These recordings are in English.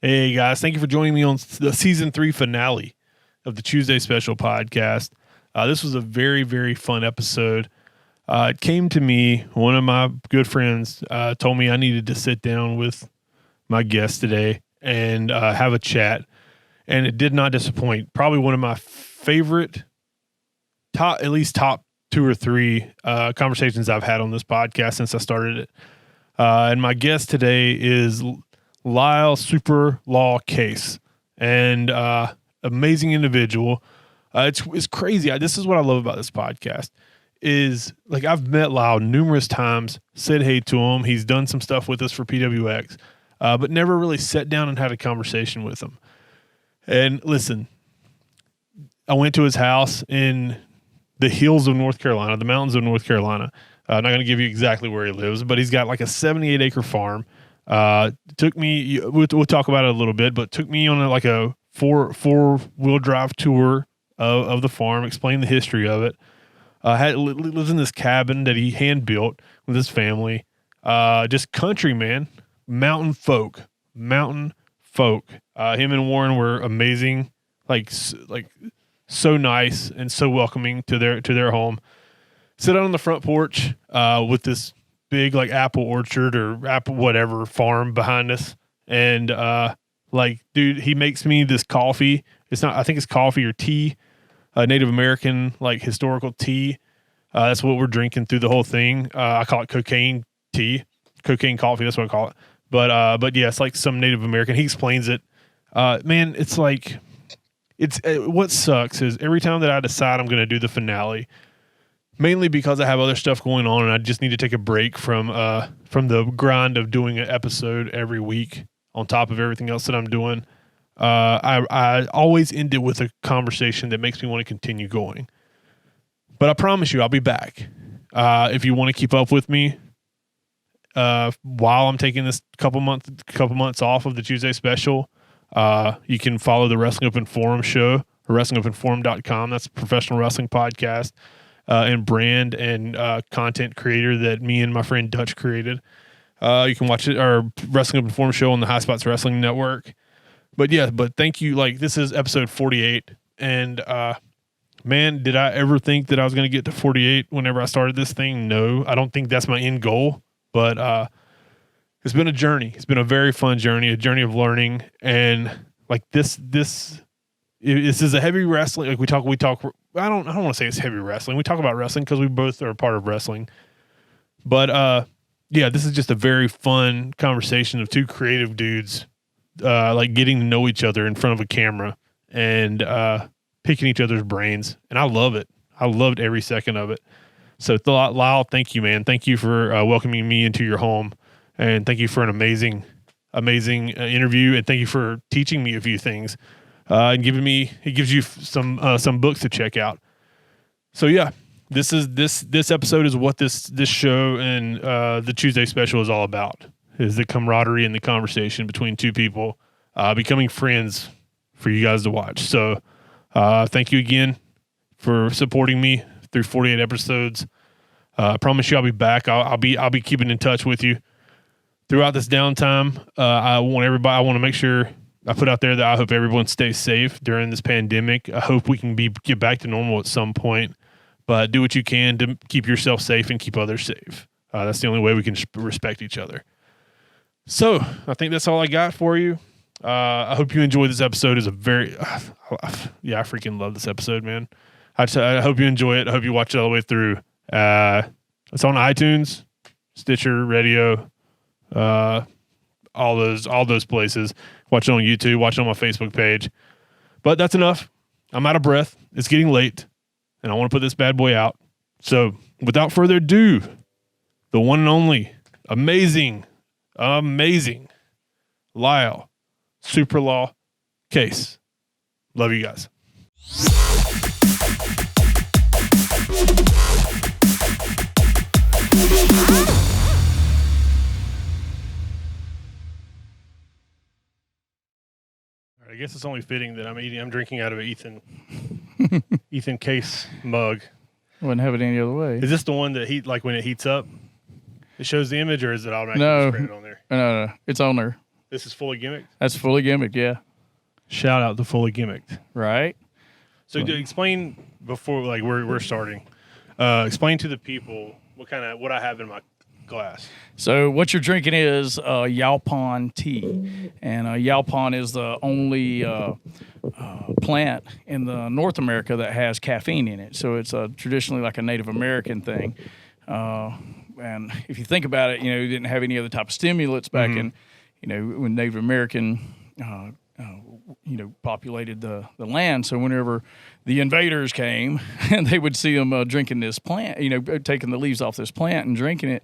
Hey guys, thank you for joining me on the season 3 finale of the Chewsday Special podcast. This was a very, very fun episode. It came to me, one of my good friends told me I needed to sit down with my guest today and have a chat, and it did not disappoint. Probably one of my favorite, top 2 or 3 conversations I've had on this podcast since I started it. And my guest today is Lyle Superlaw Case, and amazing individual. It's crazy. This is what I love about this podcast is, like, I've met Lyle numerous times, said hey to him. He's done some stuff with us for PWX, but never really sat down and had a conversation with him. And listen, I went to his house in the hills of North Carolina, the mountains of North Carolina. I'm not going to give you exactly where he lives, but he's got like a 78-acre farm. Took me, we'll talk about it a little bit, but took me on a four-wheel drive tour of the farm, explained the history of it. Lives in this cabin that he hand built with his family. Just country, man, mountain folk. Him and Warren were amazing, like so nice and so welcoming to their home. Sit out on the front porch with this big like apple orchard or apple whatever farm behind us, and dude, he makes me this coffee. I think it's coffee or tea, Native American like historical tea. That's what we're drinking through the whole thing. I call it cocaine coffee. That's what I call it. But yeah, it's like some Native American. He explains it. Man, it's like what sucks is every time that I decide I'm going to do the finale, mainly because I have other stuff going on and I just need to take a break from the grind of doing an episode every week on top of everything else that I'm doing. I always end it with a conversation that makes me want to continue going. But I promise you, I'll be back. If you want to keep up with me while I'm taking this couple months off of the Chewsday Special, you can follow the Wrestling Open Forum show, or WrestlingOpenForum.com. That's a professional wrestling podcast. And brand and content creator that me and my friend Dutch created. You can watch it, our Wrestling Open Forum show on the High Spots Wrestling Network. But thank you. Like, this is episode 48. And man, did I ever think that I was going to get to 48 whenever I started this thing? No, I don't think that's my end goal. But it's been a journey. It's been a very fun journey, a journey of learning. And like this is a heavy wrestling. Like we talk. I don't want to say it's heavy wrestling. We talk about wrestling because we both are a part of wrestling. But this is just a very fun conversation of 2 creative dudes, like getting to know each other in front of a camera and picking each other's brains. And I love it. I loved every second of it. So Lyle, thank you, man. Thank you for welcoming me into your home, and thank you for an amazing interview, and thank you for teaching me a few things. And it gives you some books to check out. So yeah, this episode is what this show and the Chewsday Special is all about. Is the camaraderie and the conversation between 2 people becoming friends for you guys to watch. So thank you again for supporting me through 48 episodes. I promise you I'll be back. I'll be keeping in touch with you throughout this downtime. I want to make sure I put out there that I hope everyone stays safe during this pandemic. I hope we can get back to normal at some point, but do what you can to keep yourself safe and keep others safe. That's the only way we can respect each other. So I think that's all I got for you. I hope you enjoyed this episode. It's I freaking love this episode, man. I hope you enjoy it. I hope you watch it all the way through. It's on iTunes, Stitcher, Radio, all those places. Watch it on YouTube, watch it on my Facebook page. But that's enough. I'm out of breath. It's getting late, and I want to put this bad boy out. So without further ado, the one and only, amazing Lyle Superlaw Case. Love you guys. I guess it's only fitting that I'm drinking out of an Ethan Case mug. Wouldn't have it any other way. Is this the one that when it heats up, it shows the image, or is it automatically spread on there? No. It's on there. This is fully gimmicked? That's fully gimmicked, yeah. Shout out to fully gimmicked. Right? So explain before, like, we're starting. Explain to the people what I have in my glass. So what you're drinking is Yaupon tea, and Yaupon is the only plant in the North America that has caffeine in it. So it's traditionally like a Native American thing. And if you think about it, you didn't have any other type of stimulants back in, when Native American, populated the land. So whenever the invaders came, and they would see them drinking this plant, taking the leaves off this plant and drinking it,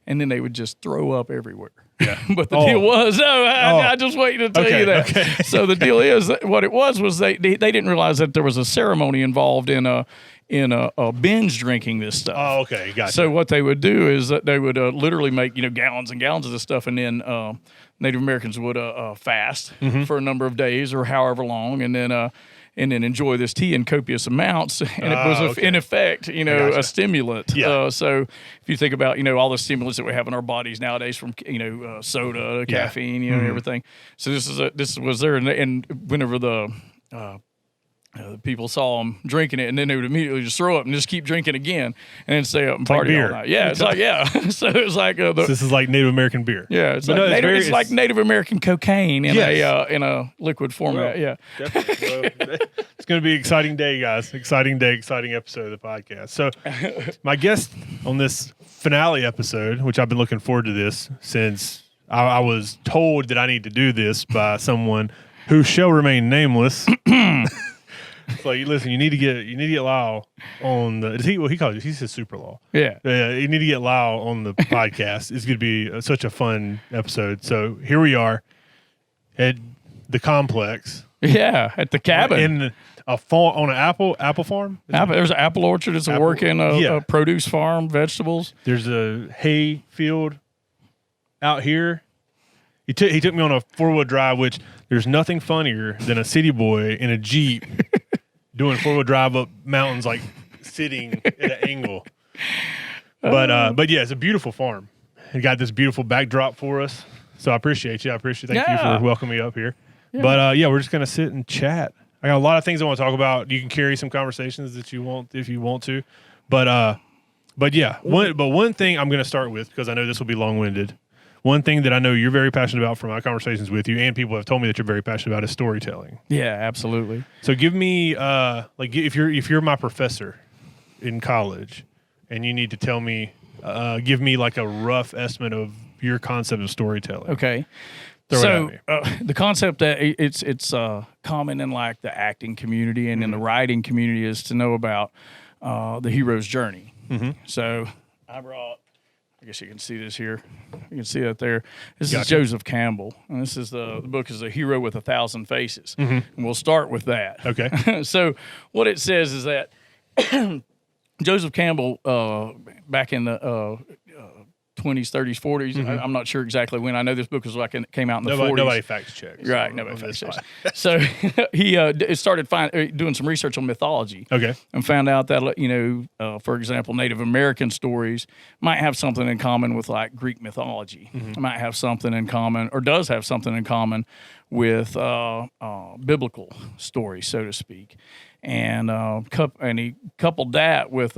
and then they would just throw up everywhere. Yeah. But the deal was, I just waited to tell you that. Okay. So the deal is that what it was they didn't realize that there was a ceremony involved in a binge drinking this stuff. Oh, okay, gotcha. So what they would do is that they would literally make gallons and gallons of this stuff, and then Native Americans would fast for a number of days or however long, and then enjoy this tea in copious amounts, and it was in effect, a stimulant. Yeah. So if you think about all the stimulants that we have in our bodies nowadays, from soda, caffeine, everything. So this was there, and whenever the people saw them drinking it, and then they would immediately just throw up and just keep drinking again, and then stay up and party all night. Yeah, it's like So it was like this is like Native American beer. Yeah, it's like Native American cocaine in a liquid format. Well, definitely. Well, it's going to be an exciting day, guys. Exciting day, exciting episode of the podcast. So my guest on this finale episode, which I've been looking forward to this since I was told that I need to do this by someone who shall remain nameless. It's like, listen, you need to get Lyle on the. He calls it. He says Superlaw. Yeah. You need to get Lyle on the podcast. It's going to be such a fun episode. So here we are at the complex. Yeah, at the cabin in a farm on an apple farm. There's an apple orchard. It's a working a produce farm, vegetables. There's a hay field out here. He took me on a 4-wheel drive, which there's nothing funnier than a city boy in a Jeep doing 4-wheel drive up mountains, like sitting at an angle. But yeah, it's a beautiful farm. It got this beautiful backdrop for us. So I appreciate you. Thank you for welcoming me up here. Yeah. But we're just gonna sit and chat. I got a lot of things I want to talk about. You can carry some conversations that you want if you want to. But yeah, one thing I'm gonna start with, because I know this will be long-winded. One thing that I know you're very passionate about from my conversations with you, and people have told me that you're very passionate about, is storytelling. Yeah, absolutely. So give me, if you're my professor in college, and you need to tell me, give me like a rough estimate of your concept of storytelling. Okay. So the concept that it's common in like the acting community and in the writing community is to know about the hero's journey. So I brought. I guess you can see this here. You can see that there. This is Joseph Campbell, and this is the book is A Hero with 1,000 Faces. And we'll start with that. Okay. So what it says is that Joseph Campbell, back in the 20s, 30s, 40s. I'm not sure exactly when. I know this book was like came out in the 40s. Nobody fact checks. Right, nobody fact checks. So he started doing some research on mythology. Okay. And found out that, for example, Native American stories might have something in common with like Greek mythology. It might have something in common, or does have something in common with biblical stories, so to speak. And he coupled that with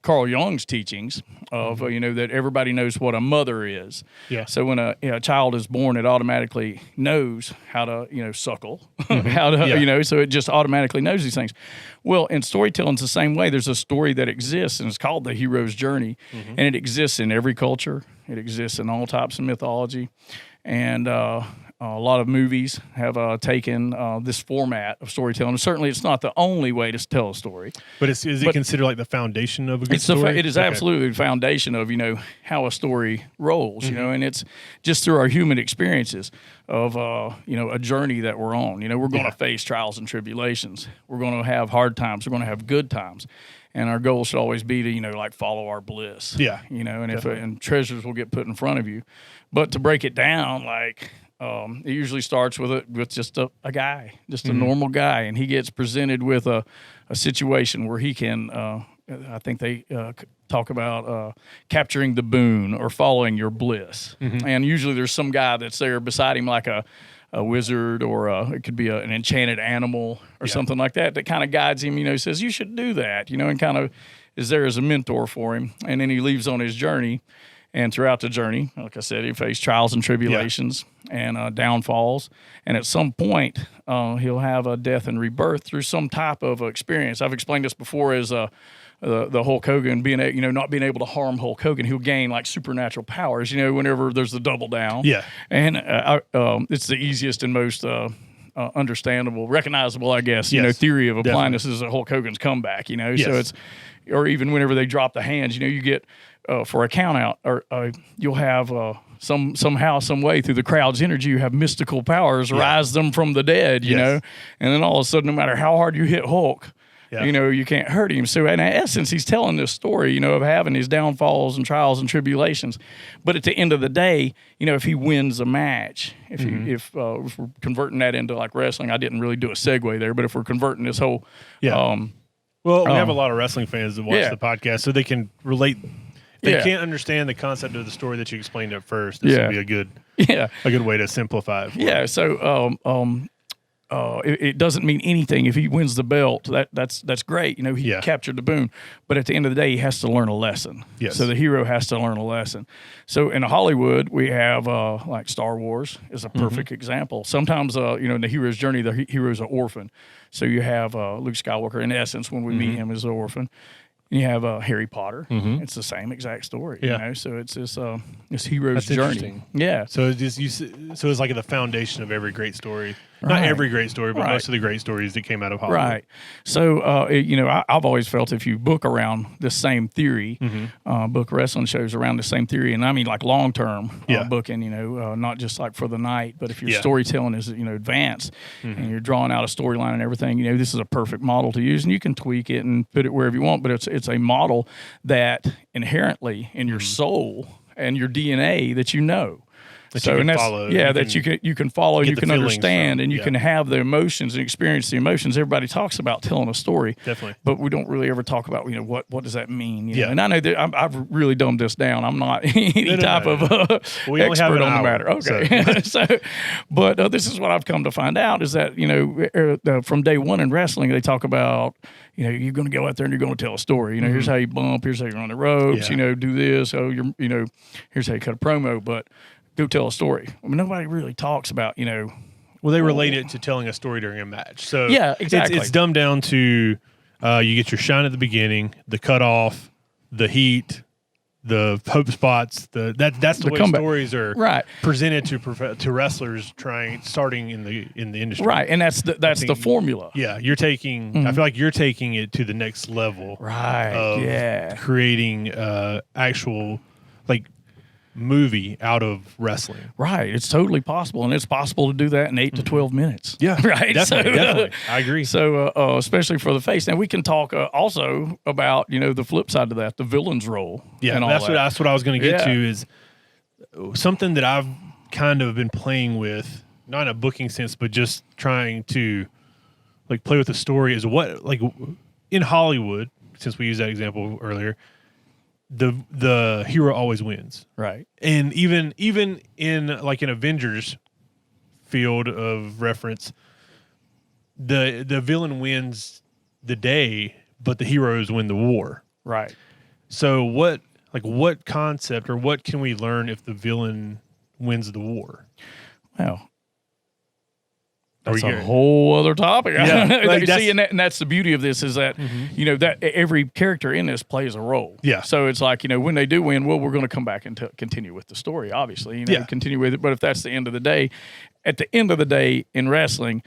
Carl Jung's teachings of, that everybody knows what a mother is. Yeah. So when a child is born, it automatically knows how to, suckle, how to, so it just automatically knows these things. Well, in storytelling, it's the same way. There's a story that exists, and it's called the hero's journey, and it exists in every culture. It exists in all types of mythology. And a lot of movies have taken this format of storytelling. Certainly, it's not the only way to tell a story. But is it considered like the foundation of a good story? It is absolutely the foundation of, how a story rolls, and it's just through our human experiences of, a journey that we're on. We're going to face trials and tribulations. We're going to have hard times. We're going to have good times. And our goal should always be to, follow our bliss. Yeah. And treasures will get put in front of you. But to break it down, it usually starts with just a guy, just a normal guy, and he gets presented with a situation where he can I think they talk about capturing the boon or following your bliss. And usually there's some guy that's there beside him, like a wizard, or it could be an enchanted animal or something like that kind of guides him, says you should do that, and kind of is there as a mentor for him. And then he leaves on his journey. And throughout the journey, like I said, he faced trials and tribulations and downfalls. And at some point, he'll have a death and rebirth through some type of experience. I've explained this before as the Hulk Hogan not being able to harm Hulk Hogan. He'll gain like supernatural powers, whenever there's the double down. Yeah. And it's the easiest and most understandable, recognizable, I guess, theory of applying this is Hulk Hogan's comeback, So it's, or even whenever they drop the hands, you get, for a count out, or you'll have somehow, some way through the crowd's energy, you have mystical powers rise them from the dead, you know, and then all of a sudden, no matter how hard you hit Hulk, you can't hurt him. So in essence, he's telling this story, of having his downfalls and trials and tribulations. But at the end of the day, if he wins a match, if we're converting that into like wrestling, I didn't really do a segue there, but if we're converting this whole, well, we have a lot of wrestling fans that watch the podcast, so they can relate. They can't understand the concept of the story that you explained at first. This would be a good way to simplify it. Yeah. So, it doesn't mean anything if he wins the belt. That's great. He captured the boon, but at the end of the day, he has to learn a lesson. Yes. So the hero has to learn a lesson. So in Hollywood, we have like Star Wars is a perfect example. Sometimes in the hero's journey, the hero's an orphan. So you have Luke Skywalker. In essence, when we meet him, as an orphan. You have Harry Potter. It's the same exact story. So it's this hero's journey. Yeah. So it's like the foundation of every great story. Not every great story, but most of the great stories that came out of Hollywood. Right. So I've always felt if you book around the same theory, book wrestling shows around the same theory, and I mean like long term booking. Not just like for the night, but if your storytelling is advanced and you're drawing out a storyline and everything, this is a perfect model to use, and you can tweak it and put it wherever you want. But it's a model that inherently in your soul and your DNA that that you can follow, you can understand, and you can have the emotions and experience the emotions. Everybody talks about telling a story, definitely, but we don't really ever talk about what does that mean. And I know that I've really dumbed this down. I'm not any type of expert on the matter. Okay, but this is what I've come to find out is that from day one in wrestling, they talk about you're going to go out there and you're going to tell a story. Here's how you bump, here's how you run the ropes. Do this. Oh, here's how you cut a promo, but go tell a story. I mean, nobody really talks about, Well, they relate it to telling a story during a match. So exactly. It's dumbed down to you get your shine at the beginning, the cutoff, the heat, the hope spots. That's the way comeback. Stories are presented to wrestlers starting in the industry. Right, and that's the formula. Yeah, you're taking. I feel like you're taking it to the next level. Right. Of creating actual movie out of wrestling. Right. It's totally possible. And it's possible to do that in 8 to 12 minutes. Yeah. Right. Definitely. I agree. So, especially for the face. Now, we can talk also about, the flip side of that, the villain's role. Yeah. That's what I was going to get to is something that I've kind of been playing with, not in a booking sense, but just trying to play with the story is what, in Hollywood, since we used that example earlier, the hero always wins, right? And even in an Avengers field of reference, the villain wins the day, but the heroes win the war, right? So what concept or what can we learn if the villain wins the war? Well, that's a whole other topic. Yeah, See, and that's the beauty of this is that, that every character in this plays a role. Yeah. So it's like, when they do win, well, we're going to come back and continue with the story, obviously, continue with it. But if that's the end of the day, at the end of the day in wrestling,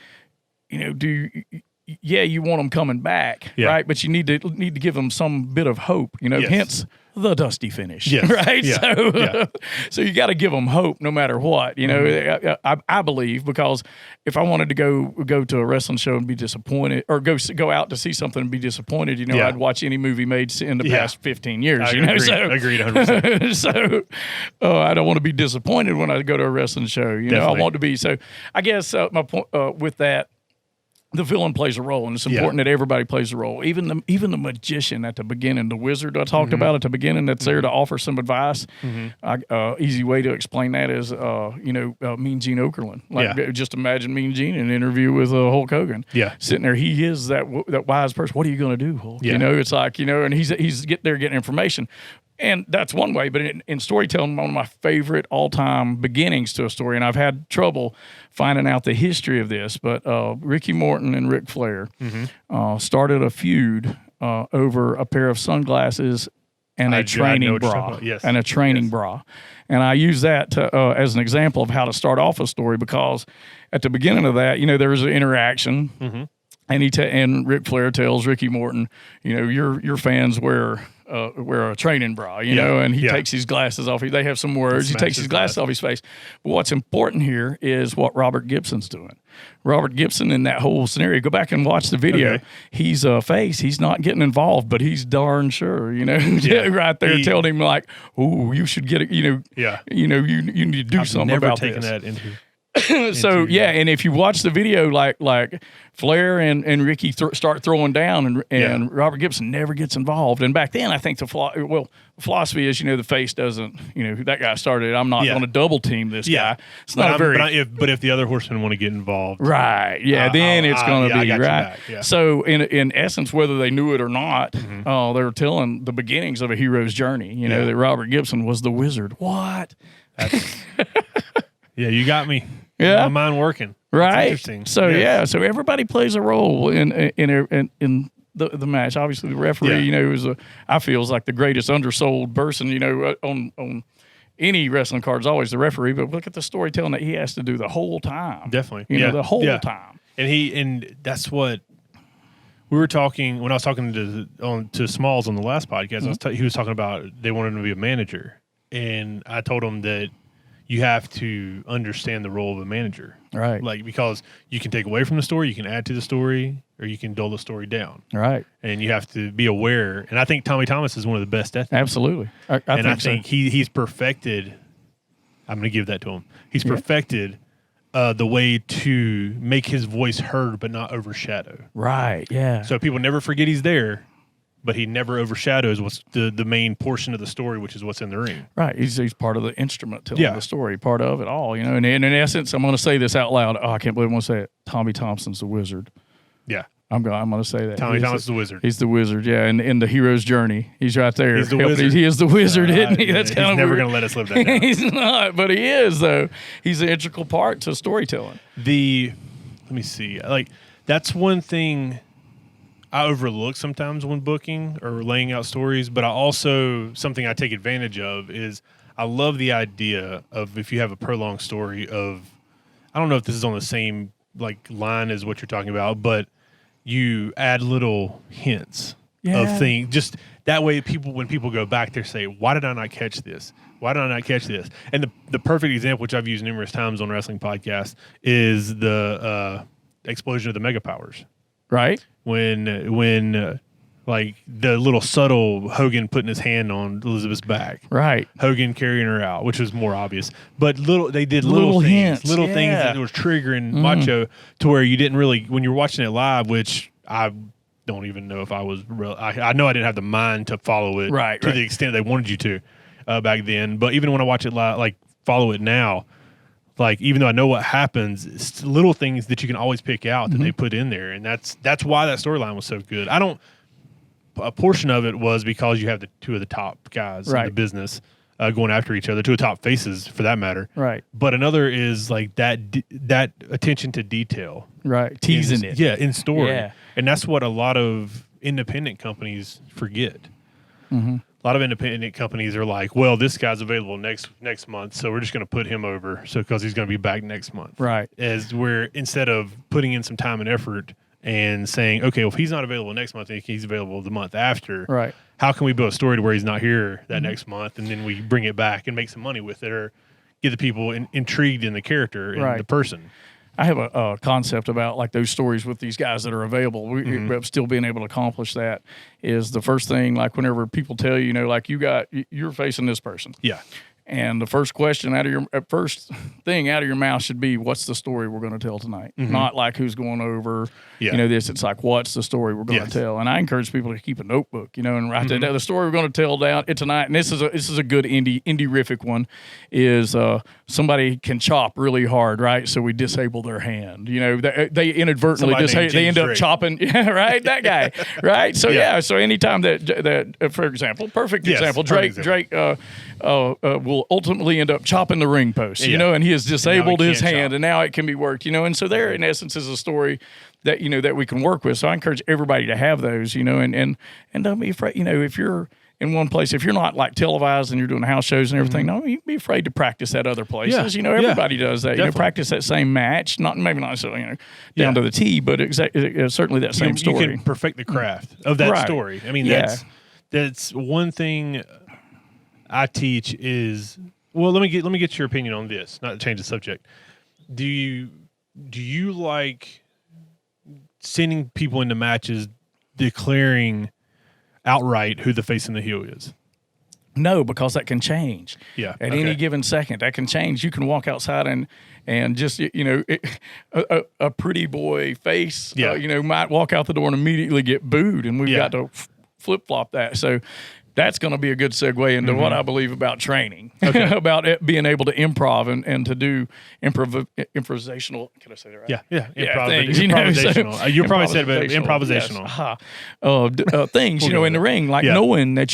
you want them coming back, right? But you need to give them some bit of hope, hence the dusty finish, right? Yeah. So you got to give them hope no matter what, I believe, because if I wanted to go to a wrestling show and be disappointed, or go out to see something and be disappointed, I'd watch any movie made in the past 15 years, Agreed. Agreed 100%. So I don't want to be disappointed when I go to a wrestling show, I want to be. So I guess my point with that, the villain plays a role, and it's important that everybody plays a role. Even the magician at the beginning, the wizard I talked about at the beginning, that's there to offer some advice. Easy way to explain that is, Mean Gene Okerlund. Like, just imagine Mean Gene in an interview with Hulk Hogan. Yeah, sitting there, he is that wise person. What are you going to do, Hulk? It's like, and he's getting information. And that's one way, but in storytelling, one of my favorite all-time beginnings to a story, and I've had trouble finding out the history of this, but Ricky Morton and Ric Flair started a feud over a pair of sunglasses and a training bra. Yes. And a training bra. And I use that as an example of how to start off a story, because at the beginning of that, there was an interaction, and Ric Flair tells Ricky Morton, your fans wear a training bra, and he takes his glasses off. They have some words. He takes his glasses off his face. But what's important here is what Robert Gibson's doing. Robert Gibson in that whole scenario, go back and watch the video. Okay. He's a face. He's not getting involved, but he's darn sure, right there telling him like, "Oh, you should get it." You need to do something about this. I've never taken that into. And if you watch the video, like Flair and Ricky start throwing down, and Robert Gibson never gets involved. And back then, I think the philosophy is, the face doesn't, that guy started. I'm not going to double team this guy. It's not But if the other horsemen want to get involved, right? Yeah, then it's going to be right. Yeah. So in essence, whether they knew it or not, they were telling the beginnings of a hero's journey. That Robert Gibson was the wizard. What? Yeah, you got me. Yeah, my mind working. Right. Interesting. So so everybody plays a role in the match. Obviously, the referee, I feel is like the greatest undersold person. On any wrestling card is always the referee. But look at the storytelling that he has to do the whole time. Definitely. The whole time. And that's what we were talking when I was talking to Smalls on the last podcast. He was talking about they wanted him to be a manager, and I told him that you have to understand the role of a manager. Right. Like, because you can take away from the story, you can add to the story, or you can dull the story down. Right. And you have to be aware. And I think Tommy Thomas is one of the best at that. Absolutely. I think he's perfected. I'm going to give that to him. He's perfected the way to make his voice heard but not overshadow. Right. Yeah. So people never forget he's there, but he never overshadows what's the main portion of the story, which is what's in the ring. Right. He's part of the instrument telling the story, part of it all. And in essence, I'm going to say this out loud. Oh, I can't believe I'm going to say it. Tommy Thompson's the wizard. Yeah. I'm going to say that. Tommy Thomas is the wizard. He's the wizard, and in the hero's journey, he's right there. He's the wizard. He is the wizard, isn't he? That's kind of never going to let us live that down. He's not, but he is, though. He's an integral part to storytelling. Let me see. Like, that's one thing I overlook sometimes when booking or laying out stories, but something I take advantage of is I love the idea of, if you have a prolonged story of, I don't know if this is on the same line as what you're talking about, but you add little hints of things. Just that way, when people go back, they say, "Why did I not catch this? Why did I not catch this?" And the perfect example, which I've used numerous times on wrestling podcasts, is the explosion of the Mega Powers. Right. When the little subtle Hogan putting his hand on Elizabeth's back. Right. Hogan carrying her out, which was more obvious. But they did little things, hints, things that was triggering Macho to where you didn't really, when you're watching it live, which I don't even know if I was real. I know I didn't have the mind to follow it to the extent they wanted you to back then. But even when I watch it live, follow it now, even though I know what happens, it's little things that you can always pick out that they put in there. And that's why that storyline was so good. A portion of it was because you have the two of the top guys in the business going after each other, two of the top faces for that matter. Right. But another is that attention to detail. Right. Teasing it. Yeah, in story. Yeah. And that's what a lot of independent companies forget. Mm-hmm. A lot of independent companies are like, well, this guy's available next month, so we're just going to put him over because he's going to be back next month. Right. As we're, instead of putting in some time and effort and saying, okay, well, if he's not available next month, he's available the month after. Right. How can we build a story to where he's not here that next month, and then we bring it back and make some money with it, or get the people intrigued in the character and the person? I have a concept about those stories with these guys that are available. We still being able to accomplish that is the first thing. Whenever people tell you, you're facing this person. Yeah. And the first question first thing out of your mouth should be, what's the story we're going to tell tonight? Not like who's going over, this. It's like, what's the story we're going to tell? And I encourage people to keep a notebook, and write that down. The story we're going to tell down tonight. And this is a good indie-rific one. Is somebody can chop really hard, right? So we disable their hand. They inadvertently they end up chopping. Yeah, right. That guy, right? So so anytime that for example, perfect example, Drake will ultimately end up chopping the ring post, and he has disabled his hand, and now it can be worked, and so there, in essence, is a story that that we can work with. So I encourage everybody to have those, and don't be afraid. If you're in one place, if you're not like televised and you're doing house shows and everything, no, you can be afraid to practice at other places. Everybody does that. Practice that same match, maybe not necessarily down to the T, but certainly that same story. You can perfect the craft of that story. I mean, that's one thing I teach is, well, let me get your opinion on this, not to change the subject. Do you like sending people into matches declaring outright who the face and the heel is? No, because that can change. Yeah. At any given second, that can change. You can walk outside and just, a pretty boy face, might walk out the door and immediately get booed, and we've got to flip-flop that. So that's going to be a good segue into what I believe about training, about it being able to improv and to do improvisational. Can I say that right? Yeah. Things, improvisational. You probably said about improvisational. Yes. Things, in the ring, like knowing that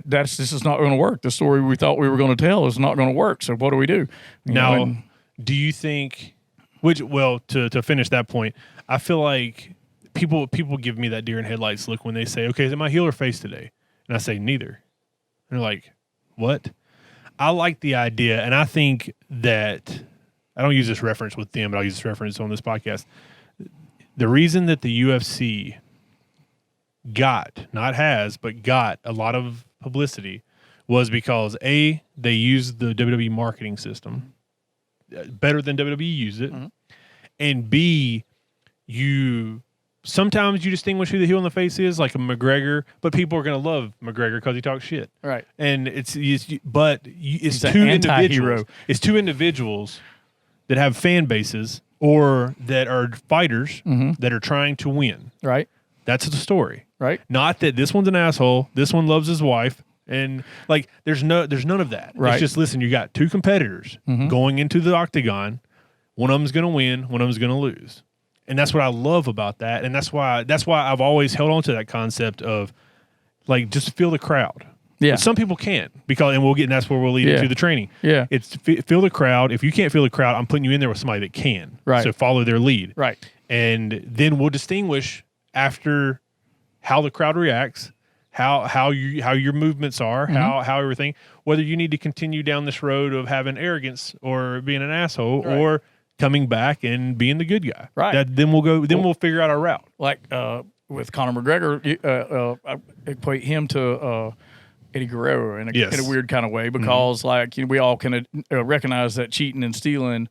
this is not going to work. The story we thought we were going to tell is not going to work. So what do we do? Do you think? To finish that point, I feel like people give me that deer in headlights look when they say, "Okay, is it my heel or face today?" And I say, neither. And they're like, what? I like the idea, and I think that, I don't use this reference with them, but I'll use this reference on this podcast. The reason that the UFC got a lot of publicity was because, A, they used the WWE marketing system better than WWE used it, and B, sometimes you distinguish who the heel and the face is, like a McGregor, but people are going to love McGregor because he talks shit. Right. And it's two individuals. It's two individuals that have fan bases or that are fighters that are trying to win. Right. That's the story. Right. Not that this one's an asshole, this one loves his wife, and like there's none of that. Right. It's just, listen, you got two competitors going into the octagon. One of them's going to win, one of them's going to lose. And that's what I love about that, and that's why I've always held on to that concept of, like, just feel the crowd. Yeah. But some people can't, and that's where we'll lead into the training. Yeah. It's feel the crowd. If you can't feel the crowd, I'm putting you in there with somebody that can. Right. So follow their lead. Right. And then we'll distinguish after how the crowd reacts, how your movements are, how everything, whether you need to continue down this road of having arrogance or being an asshole or coming back and being the good guy. Right. Then we'll figure out our route. Like with Conor McGregor, I equate him to Eddie Guerrero in a weird kind of way, because we all can recognize that cheating and stealing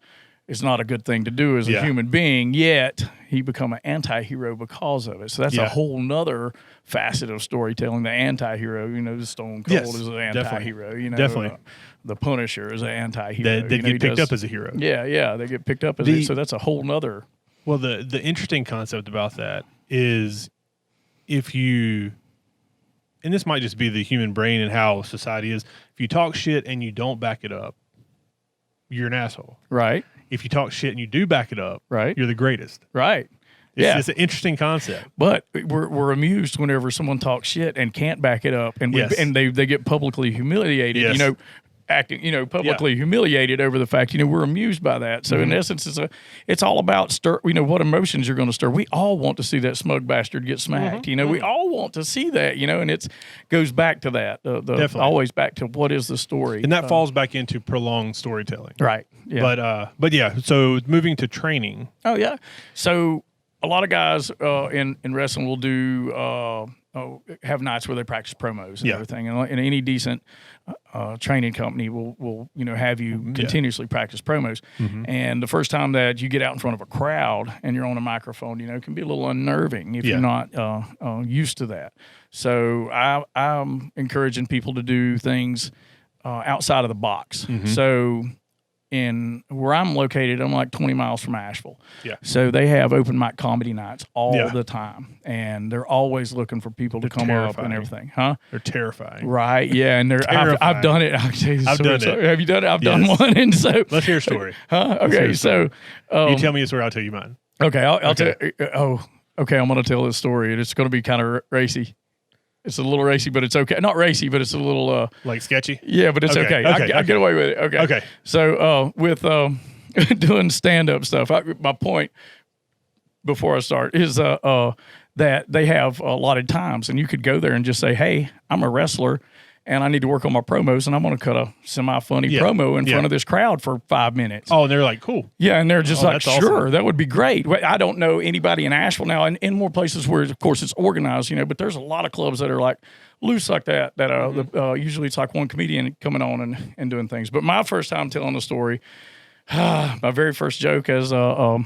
is not a good thing to do as a human being, yet he become an anti-hero because of it. So that's a whole nother facet of storytelling. The anti-hero, the Stone Cold is an anti-hero. Definitely. The Punisher is an anti-hero. They get picked up as a hero. Yeah, they get picked up as a, so that's a whole nother. Well, the interesting concept about that is, if you, and this might just be the human brain and how society is, if you talk shit and you don't back it up, you're an asshole. Right. If you talk shit and you do back it up, you're the greatest. Right. It's an interesting concept. But we're amused whenever someone talks shit and can't back it up, and they get publicly humiliated. Yes. Acting, publicly humiliated over the fact, we're amused by that. So in essence, it's all about what emotions you're going to stir. We all want to see that smug bastard get smacked. We all want to see that. And it goes back to that. Always back to what is the story, and that falls back into prolonged storytelling. Right. Yeah. But yeah. So moving to training. Oh yeah. So a lot of guys in wrestling will do. Have nights where they practice promos and everything, and any decent training company will have you continuously practice promos. And the first time that you get out in front of a crowd and you're on a microphone, it can be a little unnerving if you're not used to that. So I'm encouraging people to do things outside of the box. So in where I'm located, I'm like 20 miles from Asheville. Yeah. So they have open mic comedy nights all the time, and they're always looking for people to come up and everything. Huh? They're terrifying. Right. Yeah. And I've done it. I'll tell you the I've story. done it. Have you done it? I've done one. And so let's hear a story. Huh? Okay. So you tell me a story, I'll tell you mine. Okay. I'll tell you. Okay. I'm going to tell this story, and it's going to be kind of racy. It's a little racy, but it's okay. Not racy, but it's a little like sketchy. Yeah, but it's okay. I get away with it. Okay. Okay. So with doing stand-up stuff, my point before I start is that they have allotted times, and you could go there and just say, "Hey, I'm a wrestler, and I need to work on my promos, and I'm going to cut a semi-funny promo in front of this crowd for 5 minutes." Oh, and they're like, "Cool." Yeah, and they're just like, "Sure, awesome. That would be great." I don't know anybody in Asheville now, and in more places where, of course, it's organized, but there's a lot of clubs that are like loose like that. Usually it's like one comedian coming on and doing things. But my first time telling the story, my very first joke as doing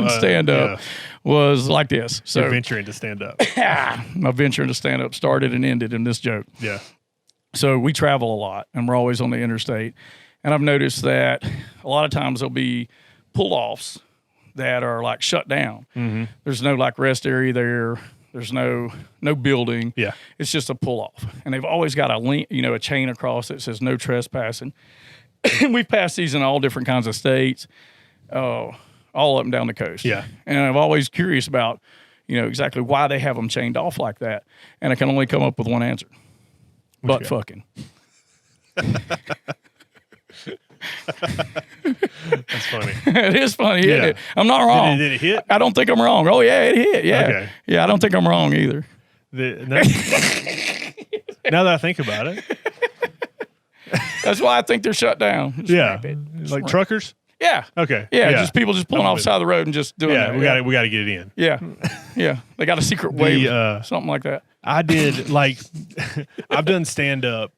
stand up was like this. So your venture into stand up. My venture into stand up started and ended in this joke. Yeah. So we travel a lot, and we're always on the interstate. And I've noticed that a lot of times there'll be pull-offs that are like shut down. Mm-hmm. There's no like rest area there. There's no building. Yeah. It's just a pull-off. And they've always got a chain across that says no trespassing. We've passed these in all different kinds of states, all up and down the coast. Yeah. And I'm always curious about, exactly why they have them chained off like that. And I can only come up with one answer. Butt fucking. That's funny. It is funny, Yeah. isn't it? I'm not wrong. Did it hit? I don't think I'm wrong. Oh, yeah, it hit. Yeah. Okay. Yeah, I don't think I'm wrong either. Now that I think about it. That's why I think they're shut down. Yeah. Like truckers? Yeah. Okay. Yeah, just people just pulling off the side of the road and just doing that. We got to get it in. Yeah. Yeah. They got a secret wave, something like that. I did I've done stand up.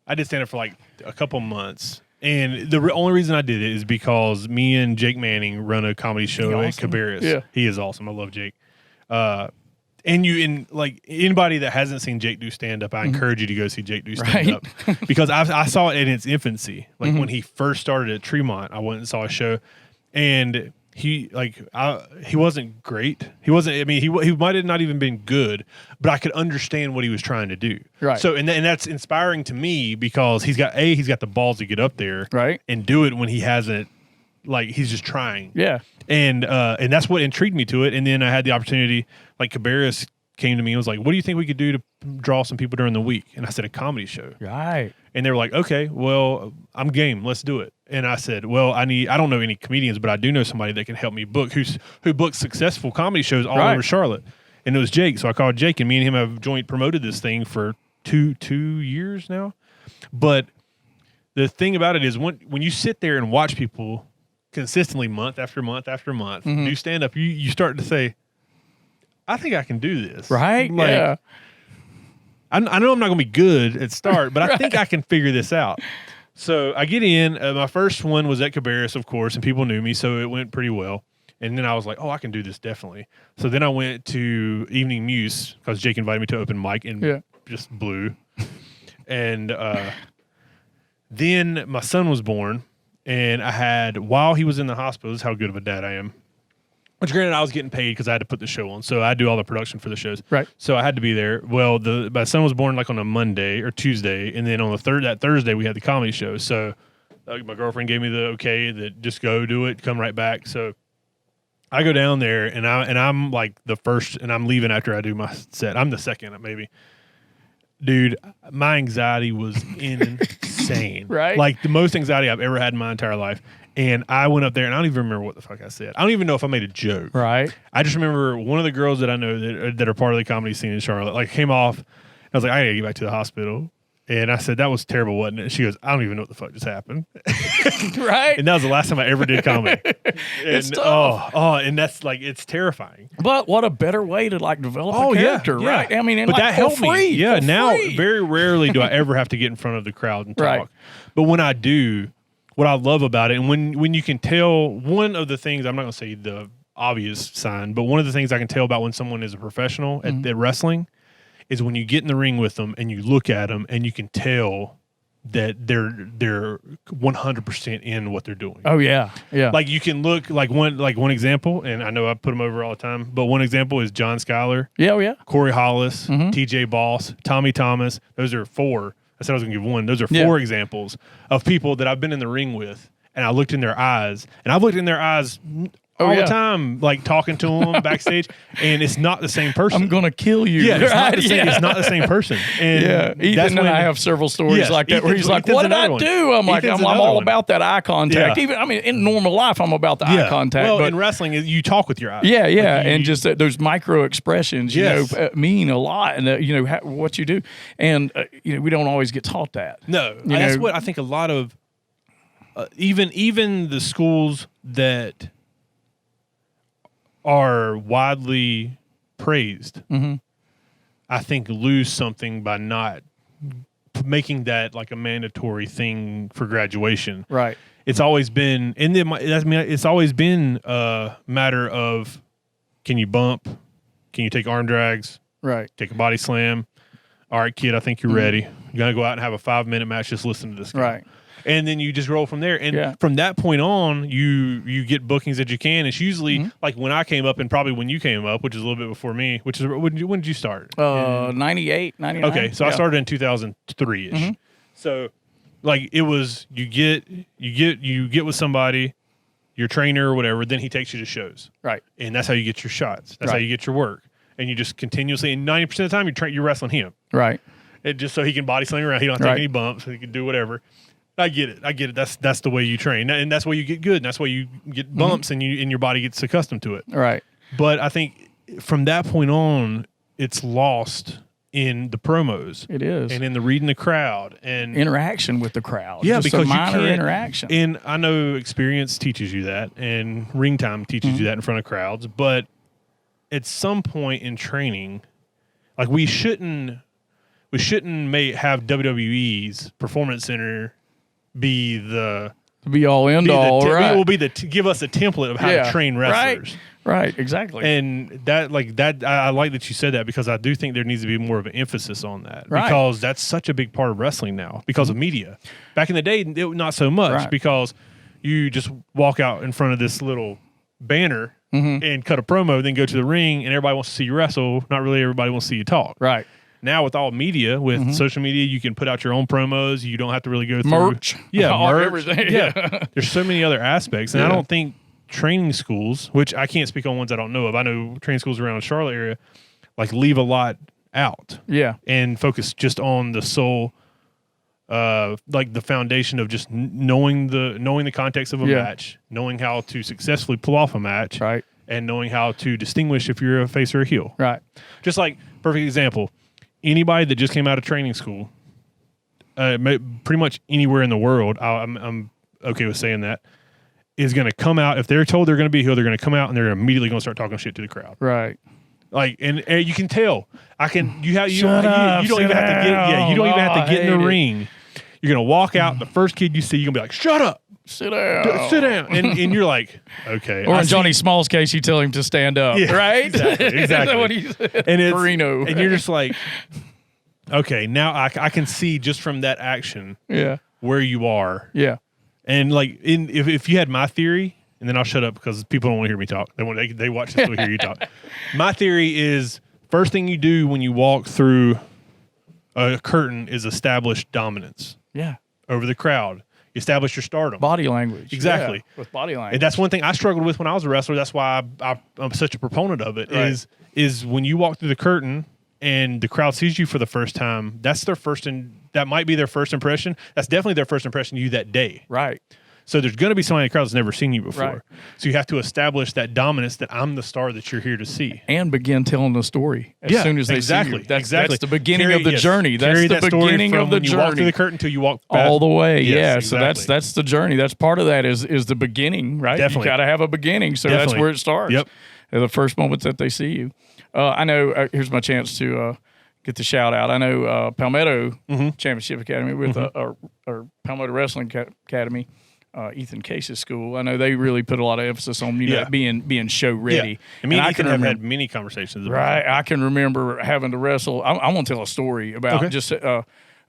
I did stand up for like a couple months. And the only reason I did it is because me and Jake Manning run a comedy show at Cabarrus. Yeah. He is awesome. I love Jake. And like anybody that hasn't seen Jake do stand up, I encourage you to go see Jake do stand up because I saw it in its infancy. Like when he first started at Tremont, I went and saw a show, and he wasn't great. He wasn't. I mean, he might have not even been good, but I could understand what he was trying to do. Right. So and that's inspiring to me because he's got the balls to get up there and do it when he hasn't. Like he's just trying. Yeah. And that's what intrigued me to it. And then I had the opportunity, like Cabarrus came to me and was like, "What do you think we could do to draw some people during the week?" And I said, "A comedy show." Right. And they were like, "Okay, well, I'm game. Let's do it." And I said, "Well, I don't know any comedians, but I do know somebody that can help me book who books successful comedy shows all over Charlotte." And it was Jake. So I called Jake, and me and him have joint promoted this thing for two years now. But the thing about it is when you sit there and watch people consistently month after month after month do stand up, you start to say, I think I can do this. Right? Like, yeah. I know I'm not going to be good at start, but I think I can figure this out. So I get in. My first one was at Cabarrus, of course, and people knew me, so it went pretty well. And then I was like, oh, I can do this definitely. So then I went to Evening Muse because Jake invited me to open mic and just blew. And then my son was born. And I had, while he was in the hospital, this is how good of a dad I am. Which granted, I was getting paid because I had to put the show on. So I do all the production for the shows. Right. So I had to be there. Well, my son was born like on a Monday or Tuesday. And then on that Thursday, we had the comedy show. So my girlfriend gave me the okay that just go do it, come right back. So I go down there and I'm like the first, and I'm leaving after I do my set. I'm the second maybe. Dude, my anxiety was insane. Right? Like the most anxiety I've ever had in my entire life. And I went up there, and I don't even remember what the fuck I said. I don't even know if I made a joke. Right. I just remember one of the girls that I know that are part of the comedy scene in Charlotte, like came off. I was like, I gotta get back to the hospital. And I said, that was terrible, wasn't it? She goes, I don't even know what the fuck just happened. Right. And that was the last time I ever did comedy. It's tough. And that's like, it's terrifying. But what a better way to like develop a character, right? I mean, but like, that helped me. Yeah. Now, free. very rarely do I ever have to get in front of the crowd and talk. Right. But when I do, what I love about it, and when you can tell, one of the things, I'm not going to say the obvious sign, but one of the things I can tell about when someone is a professional at wrestling is when you get in the ring with them and you look at them and you can tell that they're 100% in what they're doing. Oh yeah. Like you can look like one example, and I know I put them over all the time, but one example is John Schuyler. Yeah, oh yeah. Corey Hollis, TJ Boss, Tommy Thomas. Those are 4. I said I was going to give one. Those are 4 examples of people that I've been in the ring with, and I looked in their eyes, and I've looked in their eyes all the time, like talking to them backstage, and it's not the same person. I'm gonna kill you. Yeah, it's not the same. It's not the same person. And Ethan and I have several stories like that where he's like, "What did I do?" I'm like, "I'm all about that eye contact." Even in normal life, I'm about the eye contact. Well, but in wrestling, you talk with your eyes. Yeah, and just those micro expressions, you know, mean a lot, and you know what you do, and you know we don't always get taught that. No, that's what I think. A lot of even the schools that are widely praised, I think lose something by not making that like a mandatory thing for graduation. Right. It's always been, and it's always been a matter of, can you bump? Can you take arm drags? Right. Take a body slam. All right, kid, I think you're ready. You're going to go out and have a 5-minute match. Just listen to this guy. Right. And then you just roll from there. And from that point on, you get bookings that you can. It's usually like when I came up and probably when you came up, which is a little bit before me, which is when did you start? 98, 99. Okay, so I started in 2003-ish. So like it was you get with somebody, your trainer or whatever, then he takes you to shows. Right. And that's how you get your shots. That's how you get your work. And you just continuously, and 90% of the time you're wrestling him. Right. It just so he can body slam around. He don't have to take any bumps, so he can do whatever. I get it. That's the way you train, and that's why you get good. And that's why you get bumps, and your body gets accustomed to it. Right. But I think from that point on, it's lost in the promos. It is, and in the reading the crowd and interaction with the crowd. Yeah, just because a minor you can't, interaction. And I know experience teaches you that, and ring time teaches you that in front of crowds. But at some point in training, like we shouldn't have WWE's Performance Center be the be all end all. Right. It will be give us a template of how to train wrestlers. Right. Exactly. And that I like that you said that, because I do think there needs to be more of an emphasis on that, right, because that's such a big part of wrestling now because of media. Back in the day, not so much, because you just walk out in front of this little banner and cut a promo, then go to the ring, and everybody wants to see you wrestle. Not really everybody wants to see you talk. Right. Now with all media, with social media, you can put out your own promos. You don't have to really go through merch. Yeah, merch. Everything. Yeah. There's so many other aspects, and I don't think training schools, which I can't speak on ones I don't know of. I know training schools around the Charlotte area, like leave a lot out. Yeah, and focus just on the sole, like the foundation of just knowing the context of a match, knowing how to successfully pull off a match, right, and knowing how to distinguish if you're a face or a heel. Right. Just like perfect example. Anybody that just came out of training school, pretty much anywhere in the world, I'm okay with saying that, is going to come out. If they're told they're going to be a heel, they're going to come out and they're immediately going to start talking shit to the crowd. Right. Like, and you can tell. You don't even have to get in the ring. You're going to walk out. The first kid you see, you're going to be like, "Shut up, sit down, sit down," and you're like, "Okay." Or in Johnny Small's case, you tell him to stand up, right? Exactly. Is that what he said? And it's Marino. And you're just like, okay, now I can see just from that action, where you are, and like if you had my theory, and then I'll shut up because people don't want to hear me talk. They watch this to hear you talk. My theory is first thing you do when you walk through a curtain is establish dominance. Yeah. Over the crowd. Establish your stardom. Body language. Exactly. Yeah, with body language. And that's one thing I struggled with when I was a wrestler. That's why I'm such a proponent of it. Right. Is when you walk through the curtain and the crowd sees you for the first time, that might be their first impression. That's definitely their first impression of you that day. Right. So there's going to be somebody in the crowd that's never seen you before. Right. So you have to establish that dominance that I'm the star that you're here to see. And begin telling the story as soon as they see you. That's the beginning of the journey. That's the beginning of the journey. You walk through the curtain until you walk back. All the way, Exactly. So that's the journey. That's part of that is the beginning, right? Definitely. You got to have a beginning. So that's where it starts. Yep. The first moments that they see you. I know, here's my chance to get the shout out. I know Palmetto Championship Academy with our Palmetto Wrestling Academy. Ethan Case's school. I know they really put a lot of emphasis on being show ready. Yeah. And me and Ethan have had many conversations about that. I can remember having to wrestle. I want to tell a story about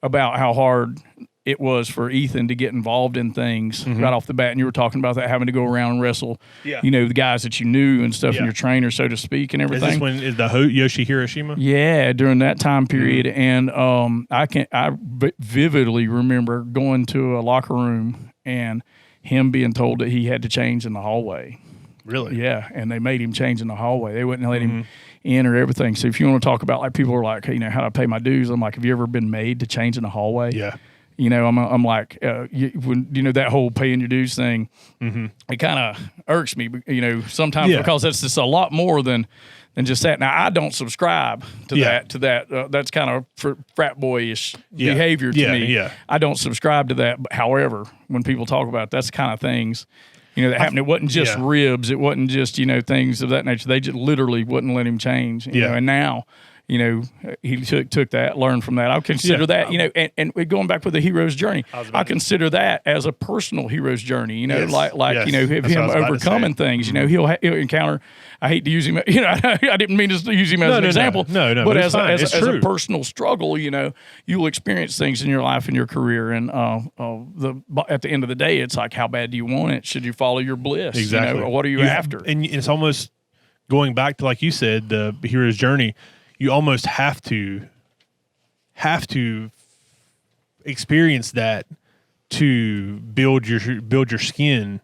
about how hard it was for Ethan to get involved in things right off the bat. And you were talking about that, having to go around and wrestle, the guys that you knew and stuff, and your trainer, so to speak, and everything. Is this when is the Yoshi Hiroshima? Yeah, during that time period. And I vividly remember going to a locker room and him being told that he had to change in the hallway. Really? Yeah, and they made him change in the hallway. They wouldn't let him in or everything. So if you want to talk about, like, people are like, hey, how do I pay my dues? I'm like, have you ever been made to change in the hallway? Yeah. I'm like, that whole paying your dues thing, it kind of irks me, sometimes because it's just a lot more than just that. Now, I don't subscribe to that. That's kind of frat boyish behavior to me. Yeah. I don't subscribe to that. But however, when people talk about it, that's the kind of things, that happened. It wasn't just ribs. It wasn't just, things of that nature. They just literally wouldn't let him change. You know, and now, he took that, learned from that. I would consider that, and going back with the hero's journey, I consider that as a personal hero's journey, him overcoming things, he'll encounter, I hate to use him, I didn't mean to use him as an example, but as a personal struggle, you'll experience things in your life and your career. And at the end of the day, it's like, how bad do you want it? Should you follow your bliss? Exactly. What are you after? And it's almost going back to, like you said, the hero's journey. You almost have to experience that to build your skin,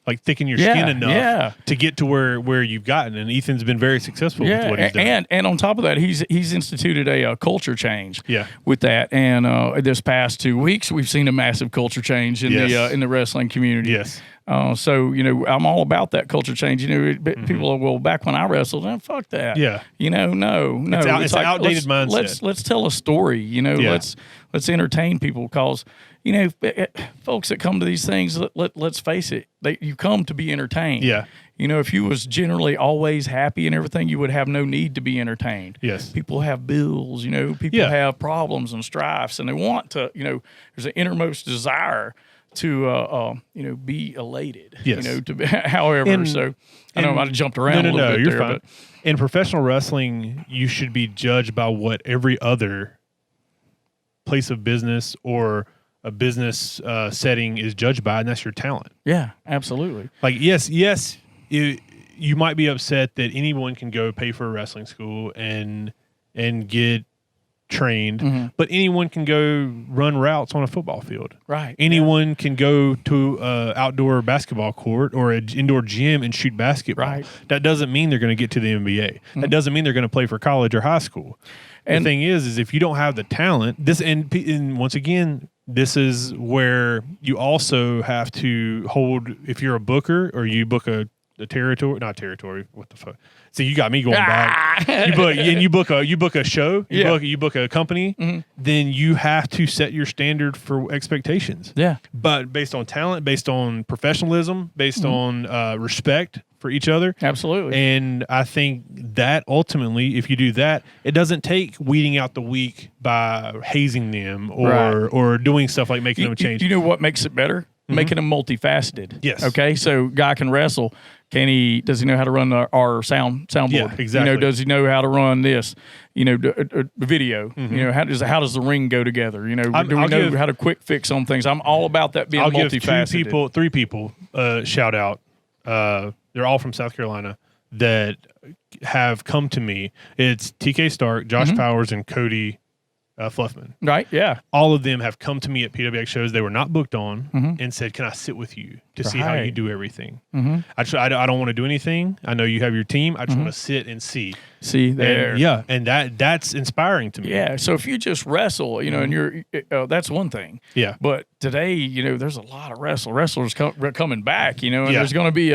like thicken your skin enough to get to where you've gotten. And Ethan's been very successful with what he's done. And on top of that, he's instituted a culture change with that. And this past 2 weeks, we've seen a massive culture change in the wrestling community. Yes. So, I'm all about that culture change. People are, well, back when I wrestled, fuck that. Yeah. No. It's an outdated mindset. Let's tell a story, let's entertain people, because, folks that come to these things, let's face it, you come to be entertained. Yeah. If you was generally always happy and everything, you would have no need to be entertained. Yes. People have bills, people have problems and strifes, and they want to, there's an innermost desire to be elated. Yes. However, I know I jumped around a little bit you're there. Fine. But in professional wrestling, you should be judged by what every other place of business or a business setting is judged by, and that's your talent. Yeah, absolutely. Like, yes, you might be upset that anyone can go pay for a wrestling school and get trained, but anyone can go run routes on a football field. Right. Anyone can go to an outdoor basketball court or an indoor gym and shoot basketball. Right. That doesn't mean they're going to get to the NBA. That doesn't mean they're going to play for college or high school. And the thing is if you don't have the talent, and once again, this is where you also have to hold, if you're a booker or you book a territory, what the fuck? So you got me going back. You book a show, you book a company, then you have to set your standard for expectations. Yeah. But based on talent, based on professionalism, based on respect for each other. Absolutely. And I think that ultimately, if you do that, it doesn't take weeding out the weak by hazing them or doing stuff like making them change. You know what makes it better? Making them multifaceted. Yes. Okay. So guy can wrestle. Does he know how to run our soundboard? Yeah, exactly. Does he know how to run this? Video. How does the ring go together? Do we know how to quick fix on things? I'm all about that being multifaceted. I'll give three people shout out. They're all from South Carolina that have come to me. It's TK Stark, Josh Powers, and Cody Fluffman. Right, yeah. All of them have come to me at PWX shows they were not booked on and said, can I sit with you to see how you do everything? I don't want to do anything. I know you have your team. I just want to sit and see. See there. And that's inspiring to me. Yeah, so if you just wrestle, and you're that's one thing. Yeah. But today, there's a lot of wrestlers coming back, and there's going to be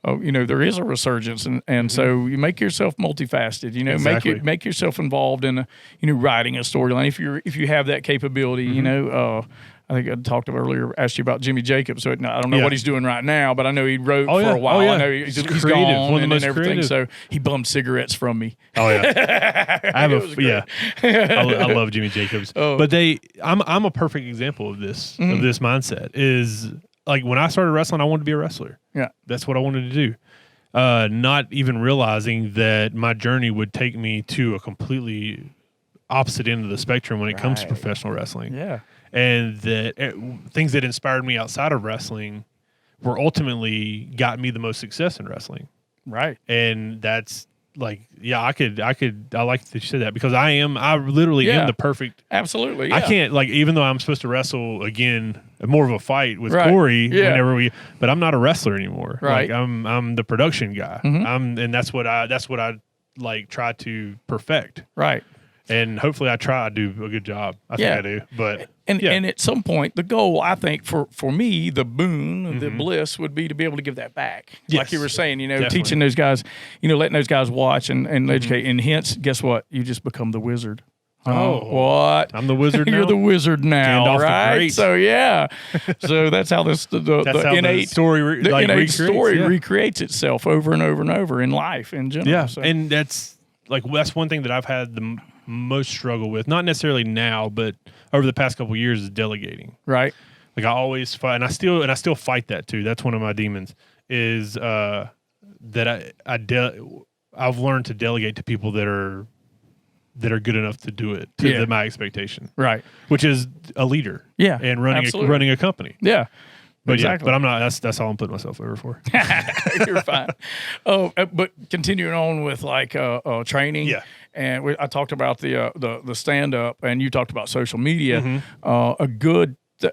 there is a resurgence, and so you make yourself multifaceted. Exactly. Make yourself involved in writing a storyline if you have that capability. I think I talked about earlier, asked you about Jimmy Jacobs. So I don't know what he's doing right now, but I know he wrote for a while. I know he's gone one of the most everything. Creative. So he bummed cigarettes from me. Oh yeah, I love Jimmy Jacobs. But I'm a perfect example of this mindset. Is like when I started wrestling, I wanted to be a wrestler. Yeah. That's what I wanted to do. Not even realizing that my journey would take me to a completely opposite end of the spectrum when it comes to professional wrestling. Yeah. And that things that inspired me outside of wrestling were ultimately got me the most success in wrestling. Right. And that's like, yeah, I like that you said that because I literally am the perfect. Absolutely. Yeah. I can't, like, even though I'm supposed to wrestle again, more of a fight with Corey whenever but I'm not a wrestler anymore. Right. Like I'm the production guy. And that's what I like try to perfect. Right. And hopefully I do a good job. I think I do. But and at some point, the goal, I think, for me, the boon, the bliss would be to be able to give that back. Yes. Like you were saying, Definitely. teaching those guys, letting those guys watch and educate. And hence, guess what? You just become the wizard. What? I'm the wizard now? You're the wizard now, Gandalf the right? Great. So, yeah. So that's how the innate story recreates itself over and over and over in life in general. Yeah, so. and that's one thing that I've had the most struggle with, not necessarily now, but over the past couple of years, is delegating. Right. Like I always fight, and I still fight that too. That's one of my demons. Is that I've learned to delegate to people that are good enough to do it to my expectation. Right. Which is a leader. Yeah. And running a company. Yeah. But exactly. But I'm not. That's all I'm putting myself over for. You're fine. But continuing on with like training. Yeah. And I talked about the stand up, and you talked about social media. Mm-hmm.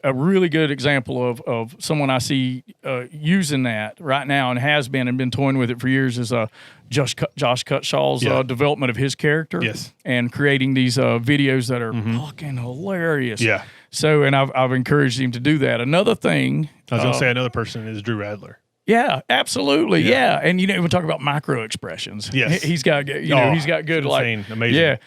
A really good example of someone I see using that right now and has been toying with it for years is Josh Cutshaw's development of his character. Yes. And creating these videos that are fucking hilarious. Yeah. So, and I've encouraged him to do that. Another thing. I was going to say another person is Drew Radler. Yeah, absolutely. Yeah. And we talk about micro expressions. Yes. He's got he's got good insane, amazing. Yeah.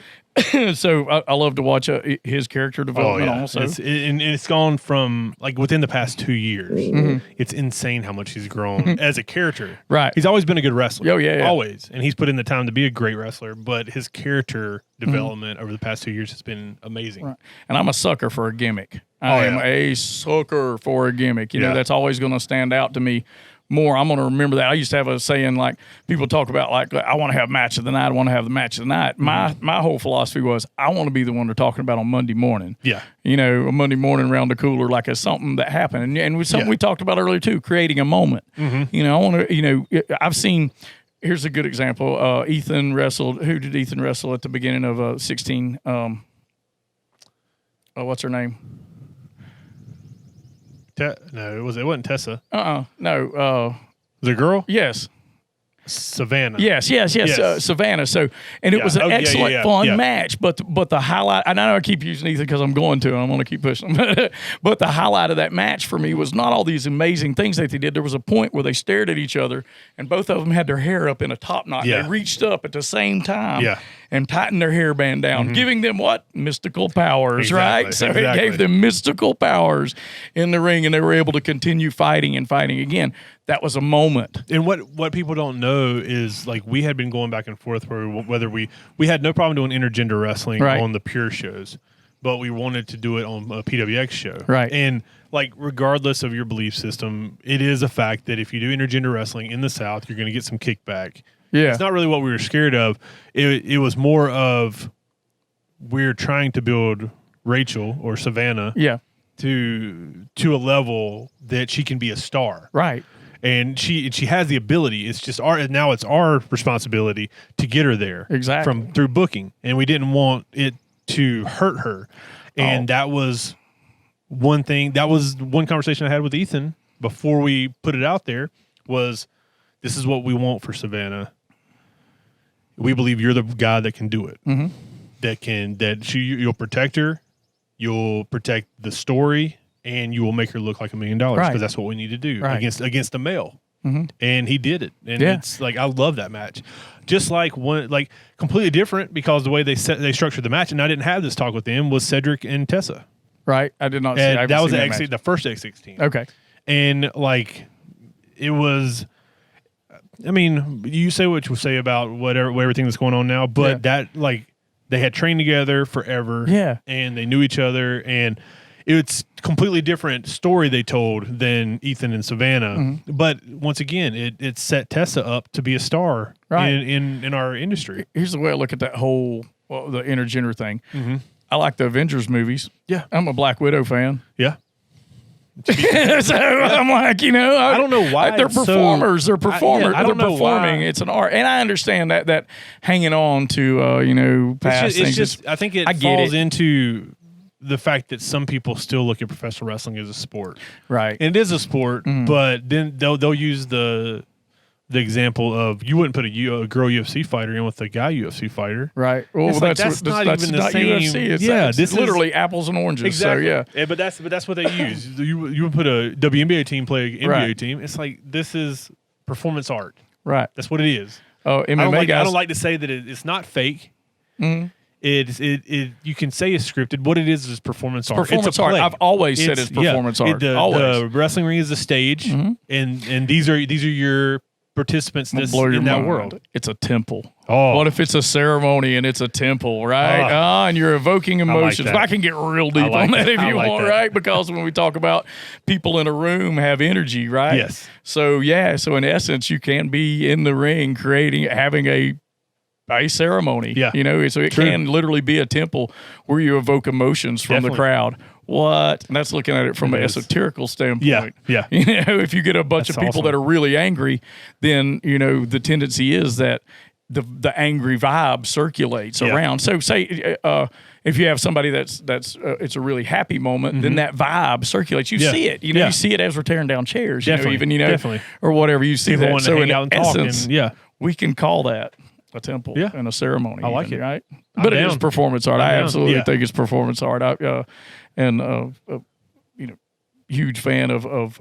So I love to watch his character development also. It's gone from like within the past 2 years. It's insane how much he's grown as a character. Right. He's always been a good wrestler. Oh, yeah. Always. And he's put in the time to be a great wrestler, but his character development over the past 2 years has been amazing. Right. And I'm a sucker for a gimmick. I am a sucker for a gimmick. That's always going to stand out to me more. I'm going to remember that. I used to have a saying, like, people talk about, like, I want to have match of the night. I want to have the match of the night. My whole philosophy was, I want to be the one they're talking about on Monday morning. Yeah. A Monday morning around the cooler, like it's something that happened. And with something we talked about earlier, too, creating a moment. I want to, I've seen, here's a good example. Ethan wrestled, who did Ethan wrestle at the beginning of 16? What's her name? No, it wasn't Tessa. No. The girl? Yes. Savannah. Yes. Savannah. So, and it was an excellent, fun match. But the highlight, and I know I keep using Ethan because I'm going to, and I'm going to keep pushing them. But the highlight of that match for me was not all these amazing things that they did. There was a point where they stared at each other, and both of them had their hair up in a top knot. Yeah. They reached up at the same time. Yeah. And tightened their hairband down, giving them what? Mystical powers, right? So it gave them mystical powers in the ring, and they were able to continue fighting and fighting again. That was a moment. And what people don't know is, like, we had been going back and forth whether we had no problem doing intergender wrestling on the pure shows, but we wanted to do it on a PWX show. Right. And, like, regardless of your belief system, it is a fact that if you do intergender wrestling in the South, you're going to get some kickback. Yeah. It's not really what we were scared of. It was more of we're trying to build Rachel or Savannah to a level that she can be a star. Right. And she has the ability. It's just it's our responsibility to get her there. Exactly. Through booking. And we didn't want it to hurt her. And that was one thing. That was one conversation I had with Ethan before we put it out there was, this is what we want for Savannah. We believe you're the guy that can do it. You'll protect her, you'll protect the story, and you will make her look like $1 million because that's what we need to do against a male. And he did it. And it's like, I love that match. Just like completely different because the way they structured the match, and I didn't have this talk with them, was Cedric and Tessa. Right. I did not see that. Was the first X16. Okay. And like it was. I mean, you say what you say about everything that's going on now, but that, like, they had trained together forever, and they knew each other, and it's completely different story they told than Ethan and Savannah. But once again, it set Tessa up to be a star in our industry. Here's the way I look at that whole the intergender thing. I like the Avengers movies. Yeah. I'm a Black Widow fan. Yeah. So I'm like, I don't know why they're performers. They're performers. I don't know performing. why. It's an art, and I understand that hanging on to past things. It's just I think it falls into the fact that some people still look at professional wrestling as a sport, right? And it is a sport, but then they'll use the example of you wouldn't put a girl UFC fighter in with a guy UFC fighter, right? Well, that's not even the same. UFC. It's literally apples and oranges. Exactly. So but that's what they use. You would put a WNBA team play an NBA team. It's like this is performance art, right? That's what it is. Oh, MMA guys. I don't like to say that it's not fake. It you can say it's scripted. What it is performance art. Performance art. I've always said it's performance art. The wrestling ring is a stage, and these are your participants in that world. It's a temple. Oh, what if it's a ceremony and it's a temple, right? And you're evoking emotions. I can get real deep on that if you want, right? Because when we talk about people in a room have energy, right? Yes. So in essence, you can be in the ring having a ceremony. Yeah. So it can literally be a temple where you evoke emotions from the crowd. What? And that's looking at it from an esoterical standpoint. Yeah. If you get a bunch of people that are really angry, then, the tendency is that the angry vibe circulates around. So say, if you have somebody that's it's a really happy moment, then that vibe circulates. You see it. You see it as we're tearing down chairs, definitely. or whatever. You see that. So in essence, talk we can call that a temple and a ceremony. I like it. Right? But it is performance art. I absolutely think it's performance art. Huge fan of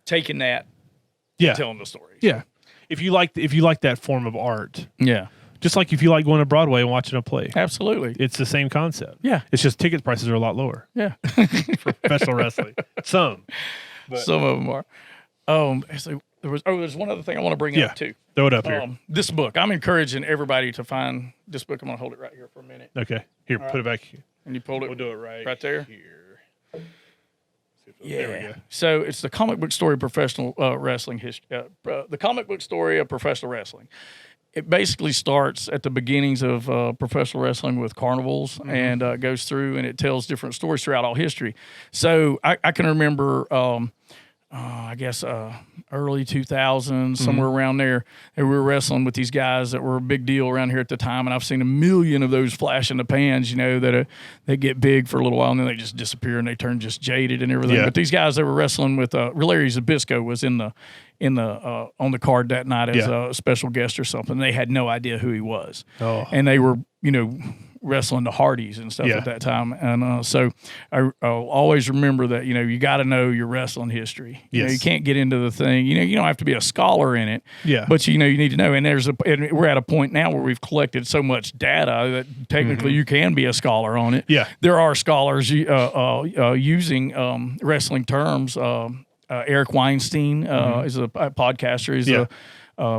taking that, and telling the story. Yeah, if you like that form of art, just like if you like going to Broadway and watching a play, absolutely, it's the same concept. Yeah, it's just ticket prices are a lot lower. Yeah, for professional wrestling, some of them are. So there's one other thing I want to bring up too. Throw it up here. This book, I'm encouraging everybody to find this book. I'm going to hold it right here for a minute. Okay, here, put it back here. And you pulled it. We'll do it right there. Here. Yeah. There we go. So it's the comic book story of professional wrestling history. The comic book story of professional wrestling. It basically starts at the beginnings of professional wrestling with carnivals and goes through, and it tells different stories throughout all history. So I can remember, I guess, early 2000s, somewhere around there, and we were wrestling with these guys that were a big deal around here at the time, and I've seen a million of those flash in the pans, that they get big for a little while, and then they just disappear, and they turn just jaded and everything. But these guys that were wrestling with, Larry Zbyszko was on the card that night as a special guest or something. They had no idea who he was. And they were, wrestling the Hardys and stuff at that time. And so I'll always remember that, you got to know your wrestling history. You can't get into the thing. You don't have to be a scholar in it. But, you need to know. And and we're at a point now where we've collected so much data that technically you can be a scholar on it. There are scholars using wrestling terms. Eric Weinstein is a podcaster. He's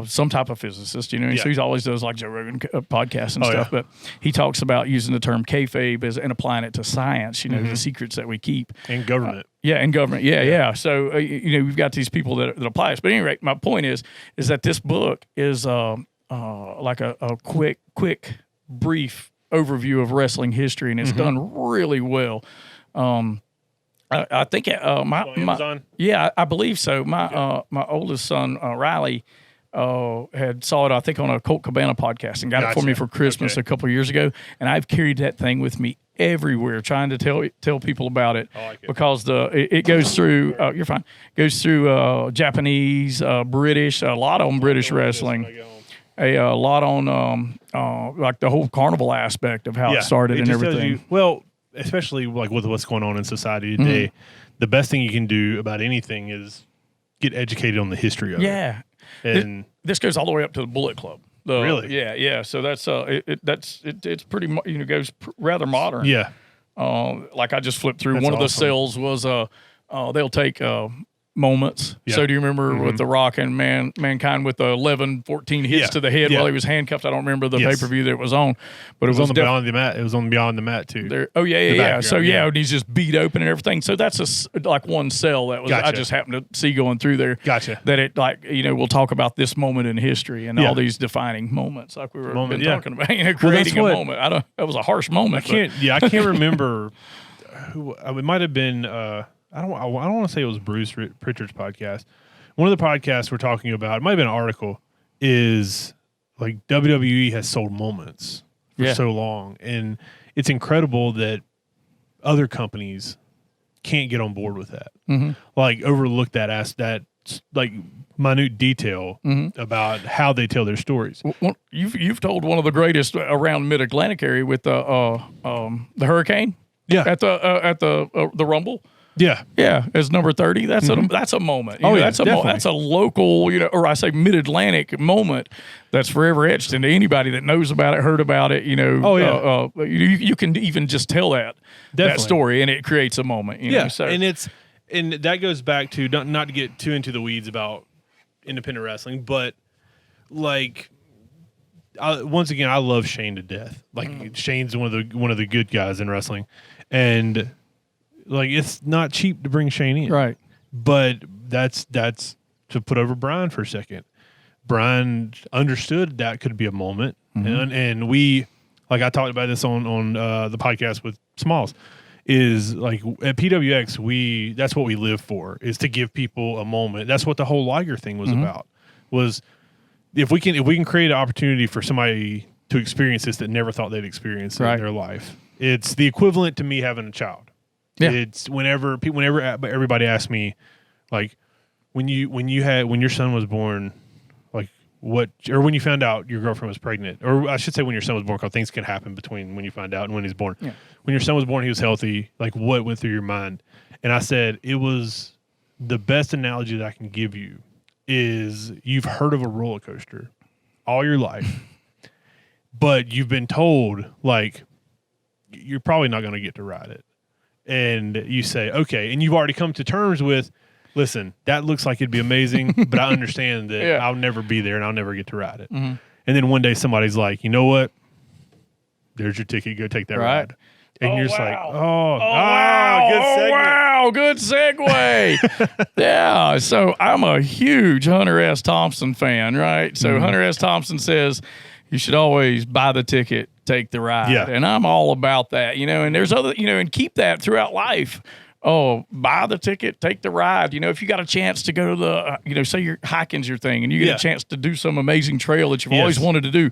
some type of physicist, so he always does like Joe Rogan podcasts and stuff. But he talks about using the term kayfabe and applying it to science. The secrets that we keep and government. And government. So we've got these people that apply this. But anyway, my point is that this book is like a quick, brief overview of wrestling history, and it's done really well. I think I believe so. My oldest son Riley had saw it, I think, on a Colt Cabana podcast and got it for me for Christmas a couple of years ago, and I've carried that thing with me everywhere, trying to tell people about it, because it goes through. You're fine. Goes through Japanese, British, a lot on British wrestling. A lot on like the whole carnival aspect of how it started and everything. Especially like with what's going on in society today, the best thing you can do about anything is get educated on the history of it. And this goes all the way up to the Bullet Club. Really? Yeah. So that's it's pretty goes rather modern. Yeah. Like I just flipped through. One of the cells was they'll take moments. Yeah. So do you remember with The Rock and Mankind with the 11, 14 hits to the head while he was handcuffed? I don't remember the pay-per-view that it was on, but it was on the Beyond the Mat. It was on Beyond the Mat too. Yeah. So and he's just beat open and everything. So that's like one cell that was I just happened to see going through there. Gotcha. That it we'll talk about this moment in history and all these defining moments like we were been talking about. Creating a moment. That was a harsh moment. I can't remember who it might have been. I don't want to say it was Bruce Pritchard's podcast. One of the podcasts we're talking about, it might have been an article, is like WWE has sold moments for so long. And it's incredible that other companies can't get on board with that. Like overlook that like minute detail about how they tell their stories. Well, you've told one of the greatest around Mid-Atlantic area with the Hurricane. Yeah. At the Rumble. Yeah, as number 30. That's a moment. That's a local, or I say Mid-Atlantic moment that's forever etched into anybody that knows about it, heard about it. You can even just tell that story, and it creates a moment. And that goes back to not to get too into the weeds about independent wrestling, but like. Once again, I love Shane to death. Like Shane's one of the good guys in wrestling, and like it's not cheap to bring Shane in, right? But that's to put over Brian for a second. Brian understood that could be a moment, and we, like I talked about this on the podcast with Smalls, is like at PWX that's what we live for, is to give people a moment. That's what the whole Liger thing was about. Was if we can create an opportunity for somebody to experience this that never thought they'd experience it in their life, it's the equivalent to me having a child. Yeah. It's whenever everybody asks me, like, when your son was born, like what, or when you found out your girlfriend was pregnant, or I should say when your son was born, because things can happen between when you find out and when he's born. Yeah. When your son was born, he was healthy. Like, what went through your mind? And I said, it was the best analogy that I can give you is you've heard of a roller coaster all your life, but you've been told, like, you're probably not going to get to ride it. And you say, okay, and you've already come to terms with, listen, that looks like it'd be amazing, but I understand that I'll never be there and I'll never get to ride it. And then one day somebody's like, you know what? There's your ticket. Go take that ride. And you're just like, good segue. Yeah. So I'm a huge Hunter S. Thompson fan, right? So Hunter S. Thompson says you should always buy the ticket, take the ride. Yeah. And I'm all about that, and there's other, and keep that throughout life. Oh, buy the ticket, take the ride. If you got a chance to go to the, say your hiking's your thing and you get a chance to do some amazing trail that you've always wanted to do,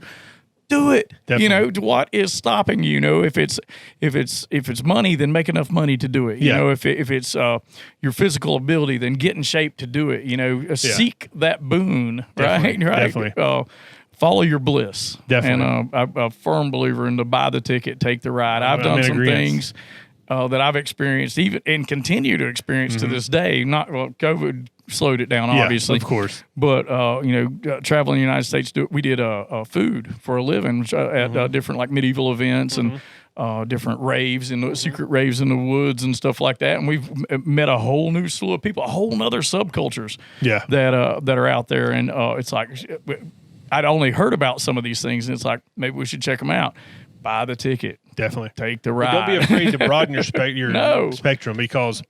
do it. Definitely. What is stopping you? If it's money, then make enough money to do it. If it's your physical ability, then get in shape to do it. Seek that boon. Definitely. Right. Definitely. Follow your bliss. Definitely. And I'm a firm believer in the buy the ticket, take the ride. I've done some things that I've experienced, even and continue to experience to this day. COVID slowed it down, obviously, of course. But traveling the United States, we did food for a living at different like medieval events and different raves and secret raves in the woods and stuff like that. And we've met a whole new slew of people, a whole nother subcultures that are out there. And it's like I'd only heard about some of these things, and it's like maybe we should check them out. Buy the ticket. Definitely. Take the ride. But don't be afraid to broaden your spectrum, because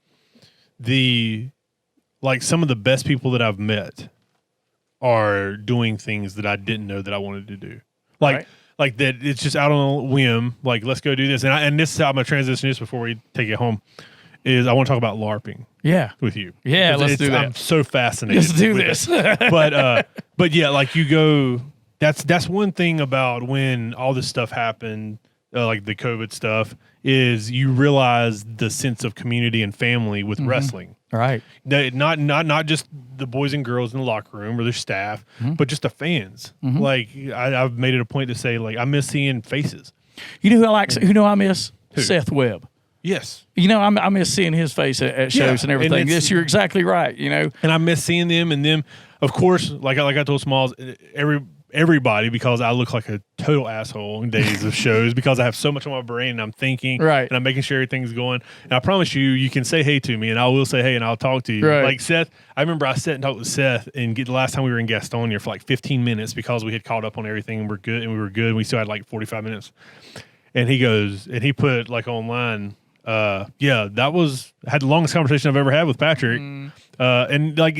some of the best people that I've met are doing things that I didn't know that I wanted to do. Like that it's just out on a whim, like, let's go do this. And this is how I'm going to transition this before we take it home, is I want to talk about LARPing with you. Yeah, let's do that. I'm so fascinated. Let's do this. But yeah, like you go, that's one thing about when all this stuff happened, like the COVID stuff, is you realize the sense of community and family with wrestling. Right. Not just the boys and girls in the locker room or their staff, but just the fans. Like I've made it a point to say, like, I miss seeing faces. You know who I miss? Who? Seth Webb. Yes. I miss seeing his face at shows and everything. And yes, you're exactly right. And I miss seeing them, and them, of course, like I told Smalls, everybody because I look like a total asshole in days of shows because I have so much on my brain and I'm thinking right. and I'm making sure everything's going. And I promise you can say hey to me and I will say hey and I'll talk to you. Right. Like Seth, I remember I sat and talked with Seth and the last time we were in Gastonia for like 15 minutes because we had caught up on everything and we were good. We still had like 45 minutes. And he goes, and he put like online, that was, I had the longest conversation I've ever had with Patrick. And like,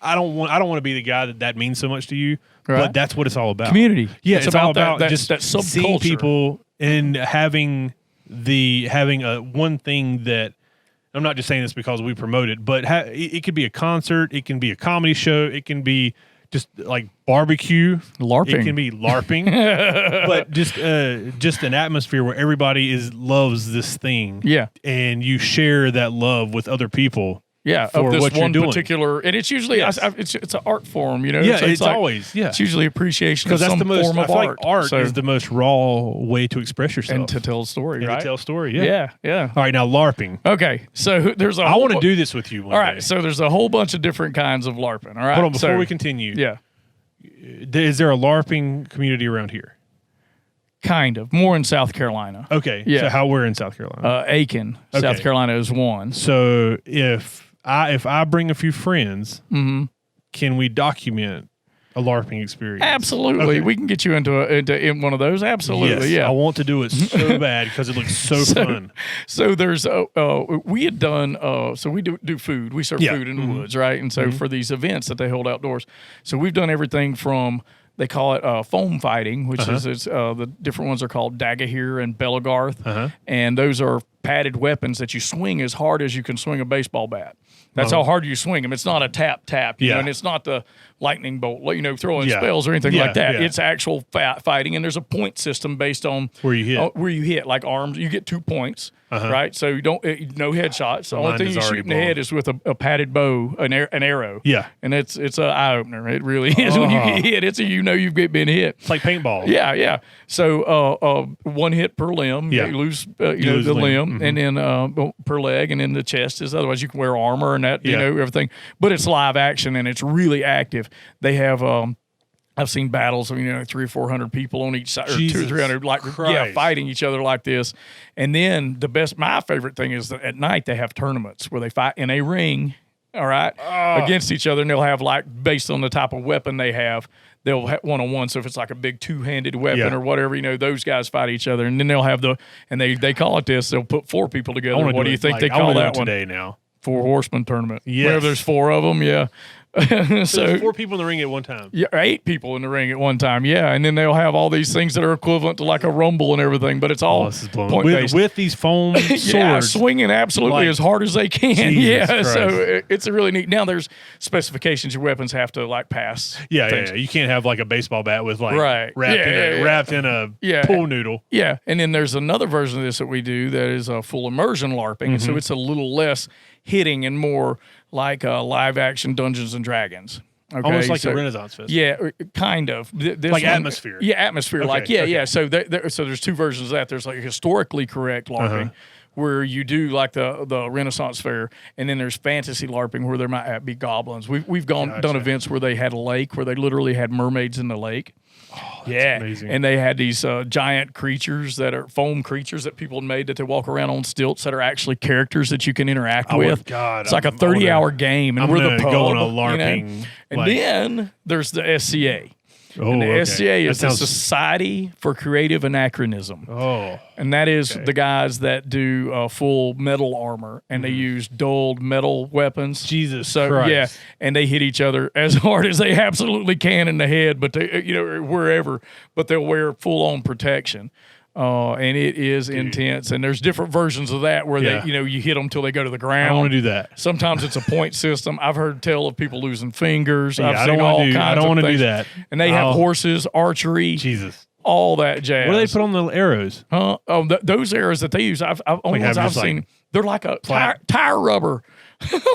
I don't want to be the guy that means so much to you, but that's what it's all about. Community. Yeah, it's all about that just subculture. seeing people and having a one thing that, I'm not just saying this because we promote it, but it could be a concert, it can be a comedy show, it can be just like barbecue, LARPing. It can be LARPing, but just an atmosphere where everybody loves this thing. Yeah, and you share that love with other people. Yeah, for of this what one you're doing. particular, and it's usually it's an art form, you know. Yeah, so it's like, always it's usually appreciation of that's some the most form of I feel art. like art is the most raw way to express yourself and to tell a story, and right? to tell a story. Yeah. Yeah. All right, now LARPing. Okay, so there's a. I want to do this with you one All right, day. so there's a whole bunch of different kinds of LARPing. All right, Hold on, before we continue. Yeah. Is there a LARPing community around here? Kind of. More in South Carolina. Okay. Yeah. So we're in South Carolina? Aiken, Okay. South Carolina is one. So if I bring a few friends, can we document a LARPing experience? Absolutely. Okay. We can get you into one of those. Absolutely. Yes, Yeah. I want to do it so bad because it looks so fun. So there's we had done so we do food. We serve food in the woods, right? And so for these events that they hold outdoors, so we've done everything from, they call it foam fighting, which is the different ones are called Daggahir and Bellagarth, and those are padded weapons that you swing as hard as you can swing a baseball bat. That's how hard you swing them. It's not a tap, you know, and it's not the lightning bolt, throwing spells or anything like that. Yeah. It's actual fighting, and there's a point system based on where you hit. Like arms. You get 2 points, right? So you don't no headshots. The only thing you shoot in the head is with a padded bow, an arrow. Yeah, and it's an eye opener. It really is. When you get hit, you've been hit. It's like paintball. Yeah. So 1 hit per limb. Yeah. You lose the limb, and then per leg, and then the chest is. Otherwise, you can wear armor and that, everything. But it's live action and it's really active. They have. I've seen battles of 300 or 400 people on each side, or 200 or 300, fighting each other like this. And then my favorite thing is that at night they have tournaments where they fight in a ring. All right, against each other, and they'll have, like, based on the type of weapon they have, they'll have one-on-one. So if it's like a big two-handed weapon or whatever, those guys fight each other, and then they'll have they call it this. They'll put 4 people together. What do you think they call that one? Today now. 4 horseman tournament. Yes. Where there's 4 of them. Yeah. So there's 4 people in the ring at one time. Yeah, 8 people in the ring at one time. Yeah, and then they'll have all these things that are equivalent to like a rumble and everything, but it's all point based with these foam swords, swinging absolutely as hard as they can. Jesus Christ. So it's a really neat. Now there's specifications your weapons have to pass. Yeah. You can't have like a baseball bat with wrapped in a pool noodle. Yeah, and then there's another version of this that we do that is a full immersion LARPing. So it's a little less hitting and more like live action Dungeons and Dragons. Okay, almost like the Renaissance Festival. Yeah, kind of. This atmosphere. Yeah, atmosphere. Okay. So there's 2 versions of that. There's like historically correct LARPing, where you do like the Renaissance fair, and then there's fantasy LARPing where there might be goblins. We've done events where they had a lake where they literally had mermaids in the lake. Oh, that's amazing. And they had these giant creatures that are foam creatures that people made that they walk around on stilts that are actually characters that you can interact with. God, it's like a 30-hour game, and we're the pub. Go on a LARPing. And then there's the SCA. And the SCA is the Society for Creative Anachronism. Oh. And that is the guys that do full metal armor, and they use dulled metal weapons. Jesus Christ. Yeah, and they hit each other as hard as they absolutely can in the head, but they, wherever, but they'll wear full-on protection. And it is intense, and there's different versions of that where they, you hit them till they go to the ground. I want to do that. Sometimes it's a point system. I've heard tell of people losing fingers. Yeah, I've seen all kinds of things. I don't want to do that. And they have horses, archery, all that jazz. What do they put on the arrows? Those arrows that they use, I've seen, they're like a tire rubber.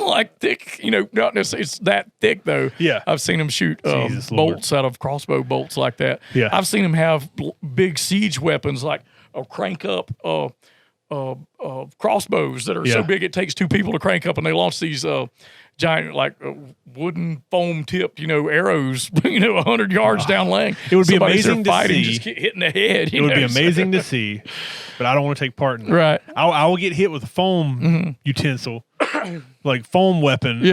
Like thick, not necessarily it's that thick though. Yeah, I've seen them shoot bolts out of crossbow bolts like that. Yeah, I've seen them have big siege weapons like crank up crossbows that are so big it takes 2 people to crank up, and they launch these giant like wooden foam tipped, arrows, 100 yards down lane. It would be Somebody's amazing there to fighting, see. just get hit in the head. It would be amazing to see, but I don't want to take part in it. Right. I will get hit with a foam utensil, like foam weapon,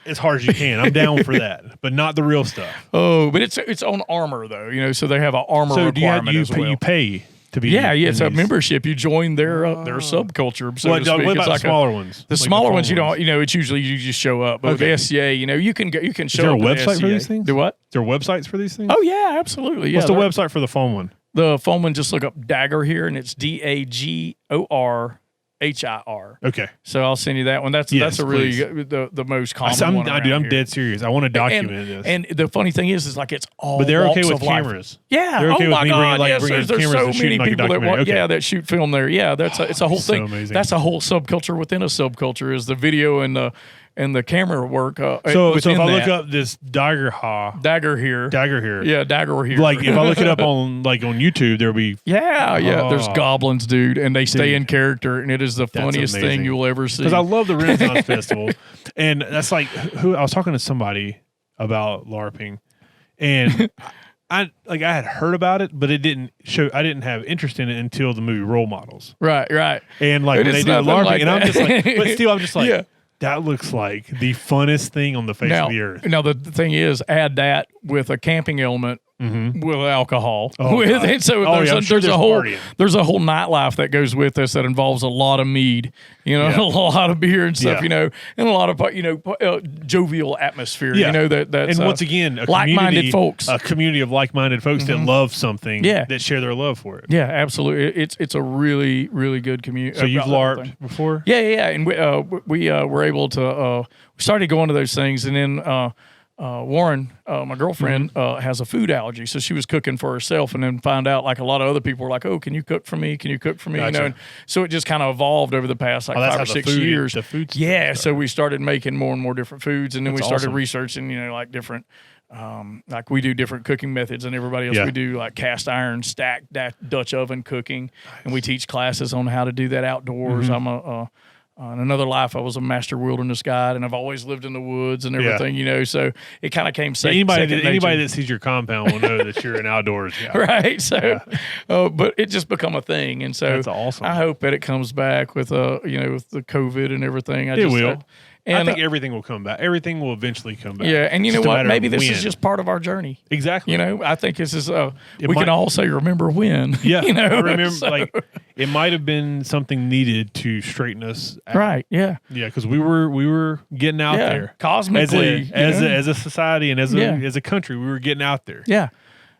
as hard as you can. I'm down for that, but not the real stuff. Oh, but it's on armor though, so they have an armor requirement as well. You pay to be it's a membership. You join their subculture. So to speak. What about it's like the smaller ones? The Like smaller the ones, you ones? don't. It's usually you just show up. But with the SCA, you can show there up. a with website the for these SCA. things? Do what? Is there websites for these things? Oh yeah, absolutely. Yeah, What's the website for the foam one? The foam one, just look up Dagger here, and it's DAGORHIR. Okay. So I'll send you that one. That's a really the most common one. I'm dead serious. I want to document this. And the funny thing is like it's all. But they're okay walks with of life. cameras. Yeah. They're okay oh with my me God. bringing There's cameras so and shooting many like a people that want. documentary. Okay. That shoot film there. Yeah. It's a whole thing. Amazing. That's a whole subculture within a subculture is the video and the camera work. So if I look up this Dagger here, yeah, Dagger here. like if I look it up on YouTube, there'll be There's goblins, dude, and they stay in character, and it is the funniest thing amazing. you'll ever see. because I love the Renaissance Festival, and that's like who I was talking to somebody about LARPing, and I had heard about it, but it didn't show. I didn't have interest in it until the movie Role Models, right, and like It when is they did nothing LARPing, like and I'm just like, but still, I'm just like. Yeah. That looks like the funnest thing on the face of the earth. Now the thing is, add that with a camping element with alcohol. Oh, God. And so Oh, yeah, I'm sure there's a partying. whole nightlife that goes with this that involves a lot of mead, a lot of beer and stuff, and a lot of jovial atmosphere. That's and once again, like-minded folks, a community of like-minded folks that love something, that share their love for it. Yeah, absolutely. It's a really really good community. So you've LARPed before? Yeah, and we were able to we started going to those things, and then. Warren, my girlfriend, has a food allergy, so she was cooking for herself, and then found out like a lot of other people were like, "Oh, can you cook for me? Can you cook for me?" Gotcha. And so it just kind of evolved over the past 5 or 6 years. The food So we started making more and more different foods, and then we started awesome. researching, like different. Like we do different cooking methods than everybody else. Yeah. We do like cast iron, stacked Dutch oven cooking, and we teach classes on how to do that outdoors. I'm in another life, I was a master wilderness guide, and I've always lived in the woods and everything, so it kind of came second anybody nature. that sees your compound will know that you're an outdoors guy. Right? So, but it just become a thing, and so That's awesome. I hope that it comes back with with the COVID and everything. It will. And I think everything will come back. Everything will eventually come back. Yeah, and you know Just a what? matter Maybe of this is when. just part of our journey. Exactly. I think this is we might- can all say remember when. Yeah, I remember. So- It might have been something needed to straighten us out. Right? Yeah. Yeah, because we were getting out there Cosmically as a society and as Yeah. a country. We were getting out there. Yeah.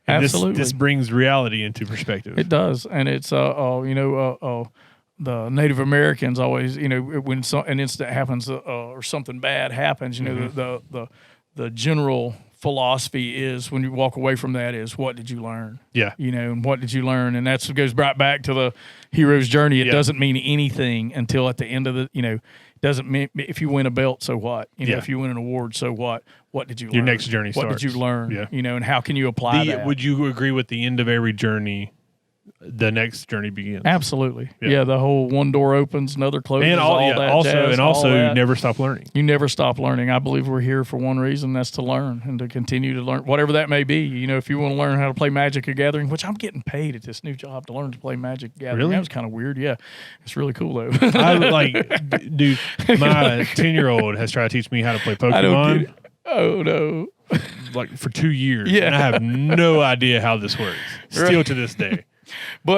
And Absolutely. This brings reality into perspective. It does, and it's the Native Americans always, when an incident happens or something bad happens, the general philosophy is when you walk away from that is what did you learn? Yeah. And what did you learn? And that goes right back to the hero's journey. It doesn't mean anything until at the end of the, doesn't mean if you win a belt, so what? If you win an award, so what? What did you learn? Your next journey What starts. did you learn? Yeah. And how can you apply that? Would you agree with the end of every journey? The next journey begins. Absolutely. Yeah. Yeah, the whole one door opens, another closes, And all that jazz, all that. never stop learning. You never stop learning. I believe we're here for one reason, that's to learn and to continue to learn, whatever that may be. If you want to learn how to play Magic the Gathering, which I'm getting paid at this new job to learn to play Magic the Gathering. Really? That was kind of weird. Yeah, it's really cool though. I dude, my 10-year-old has tried to teach me how to play Pokemon. I don't get it. Oh no. Like for 2 years. Yeah. And I have no idea how this works. Still Right. to this day.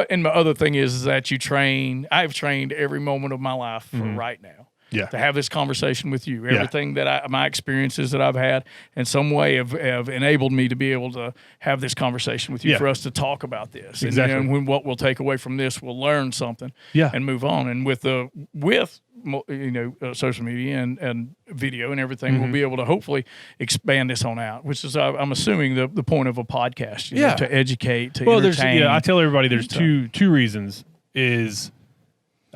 And my other thing is that you train. I've trained every moment of my life for right now. Yeah. To have this conversation with you, everything that my experiences that I've had in some way have enabled me to be able to have this conversation with you Yeah. for us to talk about this. Exactly. And what we'll take away from this, we'll learn something. Yeah. And move on. And with social media and video and everything, we'll be able to hopefully expand this on out, which is I'm assuming the point of a podcast. You know, to educate, to entertain. I tell everybody there's two reasons. Is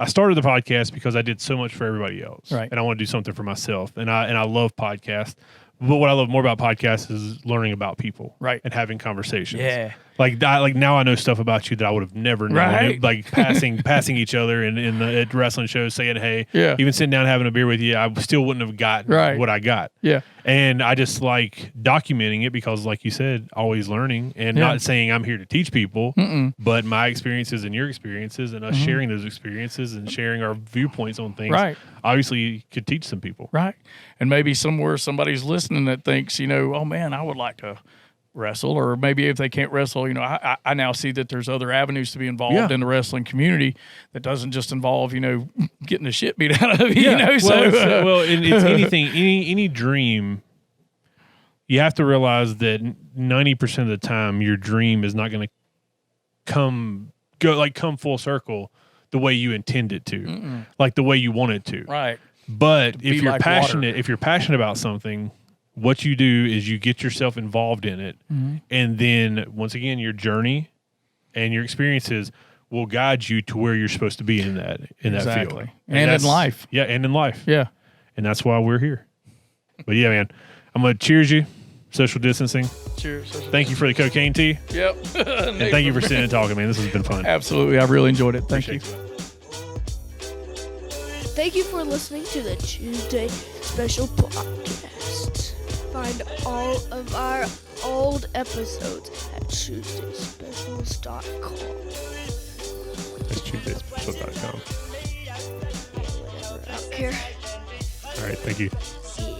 I started the podcast because I did so much for everybody else, Right. and I want to do something for myself, and I love podcasts. But what I love more about podcasts is learning about people, Right. and having conversations. Yeah. Like now I know stuff about you that I would have never known. Right. Like passing each other at wrestling shows, saying, "Hey," Yeah. even sitting down having a beer with you, I still wouldn't have gotten what I got. Yeah. And I just like documenting it because, like you said, always learning, and not saying I'm here to teach people, but my experiences and your experiences, and us sharing those experiences and sharing our viewpoints on things, obviously could teach some people. Right. And maybe somewhere somebody's listening that thinks, oh man, I would like to wrestle, or maybe if they can't wrestle, I now see that there's other avenues to be involved in the wrestling community that doesn't just involve, getting the shit beat out of you, Well, so it's anything, any dream. You have to realize that 90% of the time, your dream is not going to come full circle the way you intend it to, like the way you want it to. Right. But if you're like passionate, water. if you're passionate about something, what you do is you get yourself involved in it, and then once again, your journey and your experiences will guide you to where you're supposed to be in that field, and in life. Yeah, and in life. Yeah, and that's why we're here. But yeah, man, I'm gonna cheers you. Social distancing. Cheers. Thank you for the cocaine tea. Yep. And thank you for sitting and talking, man. This has been fun. Absolutely, I really enjoyed it. Thank you. Thank you for listening to the Chewsday Special podcast. Find all of our old episodes at ChewsdaySpecials.com. That's ChewsdaySpecial.com. Whatever, I don't care. All right, thank you. See ya.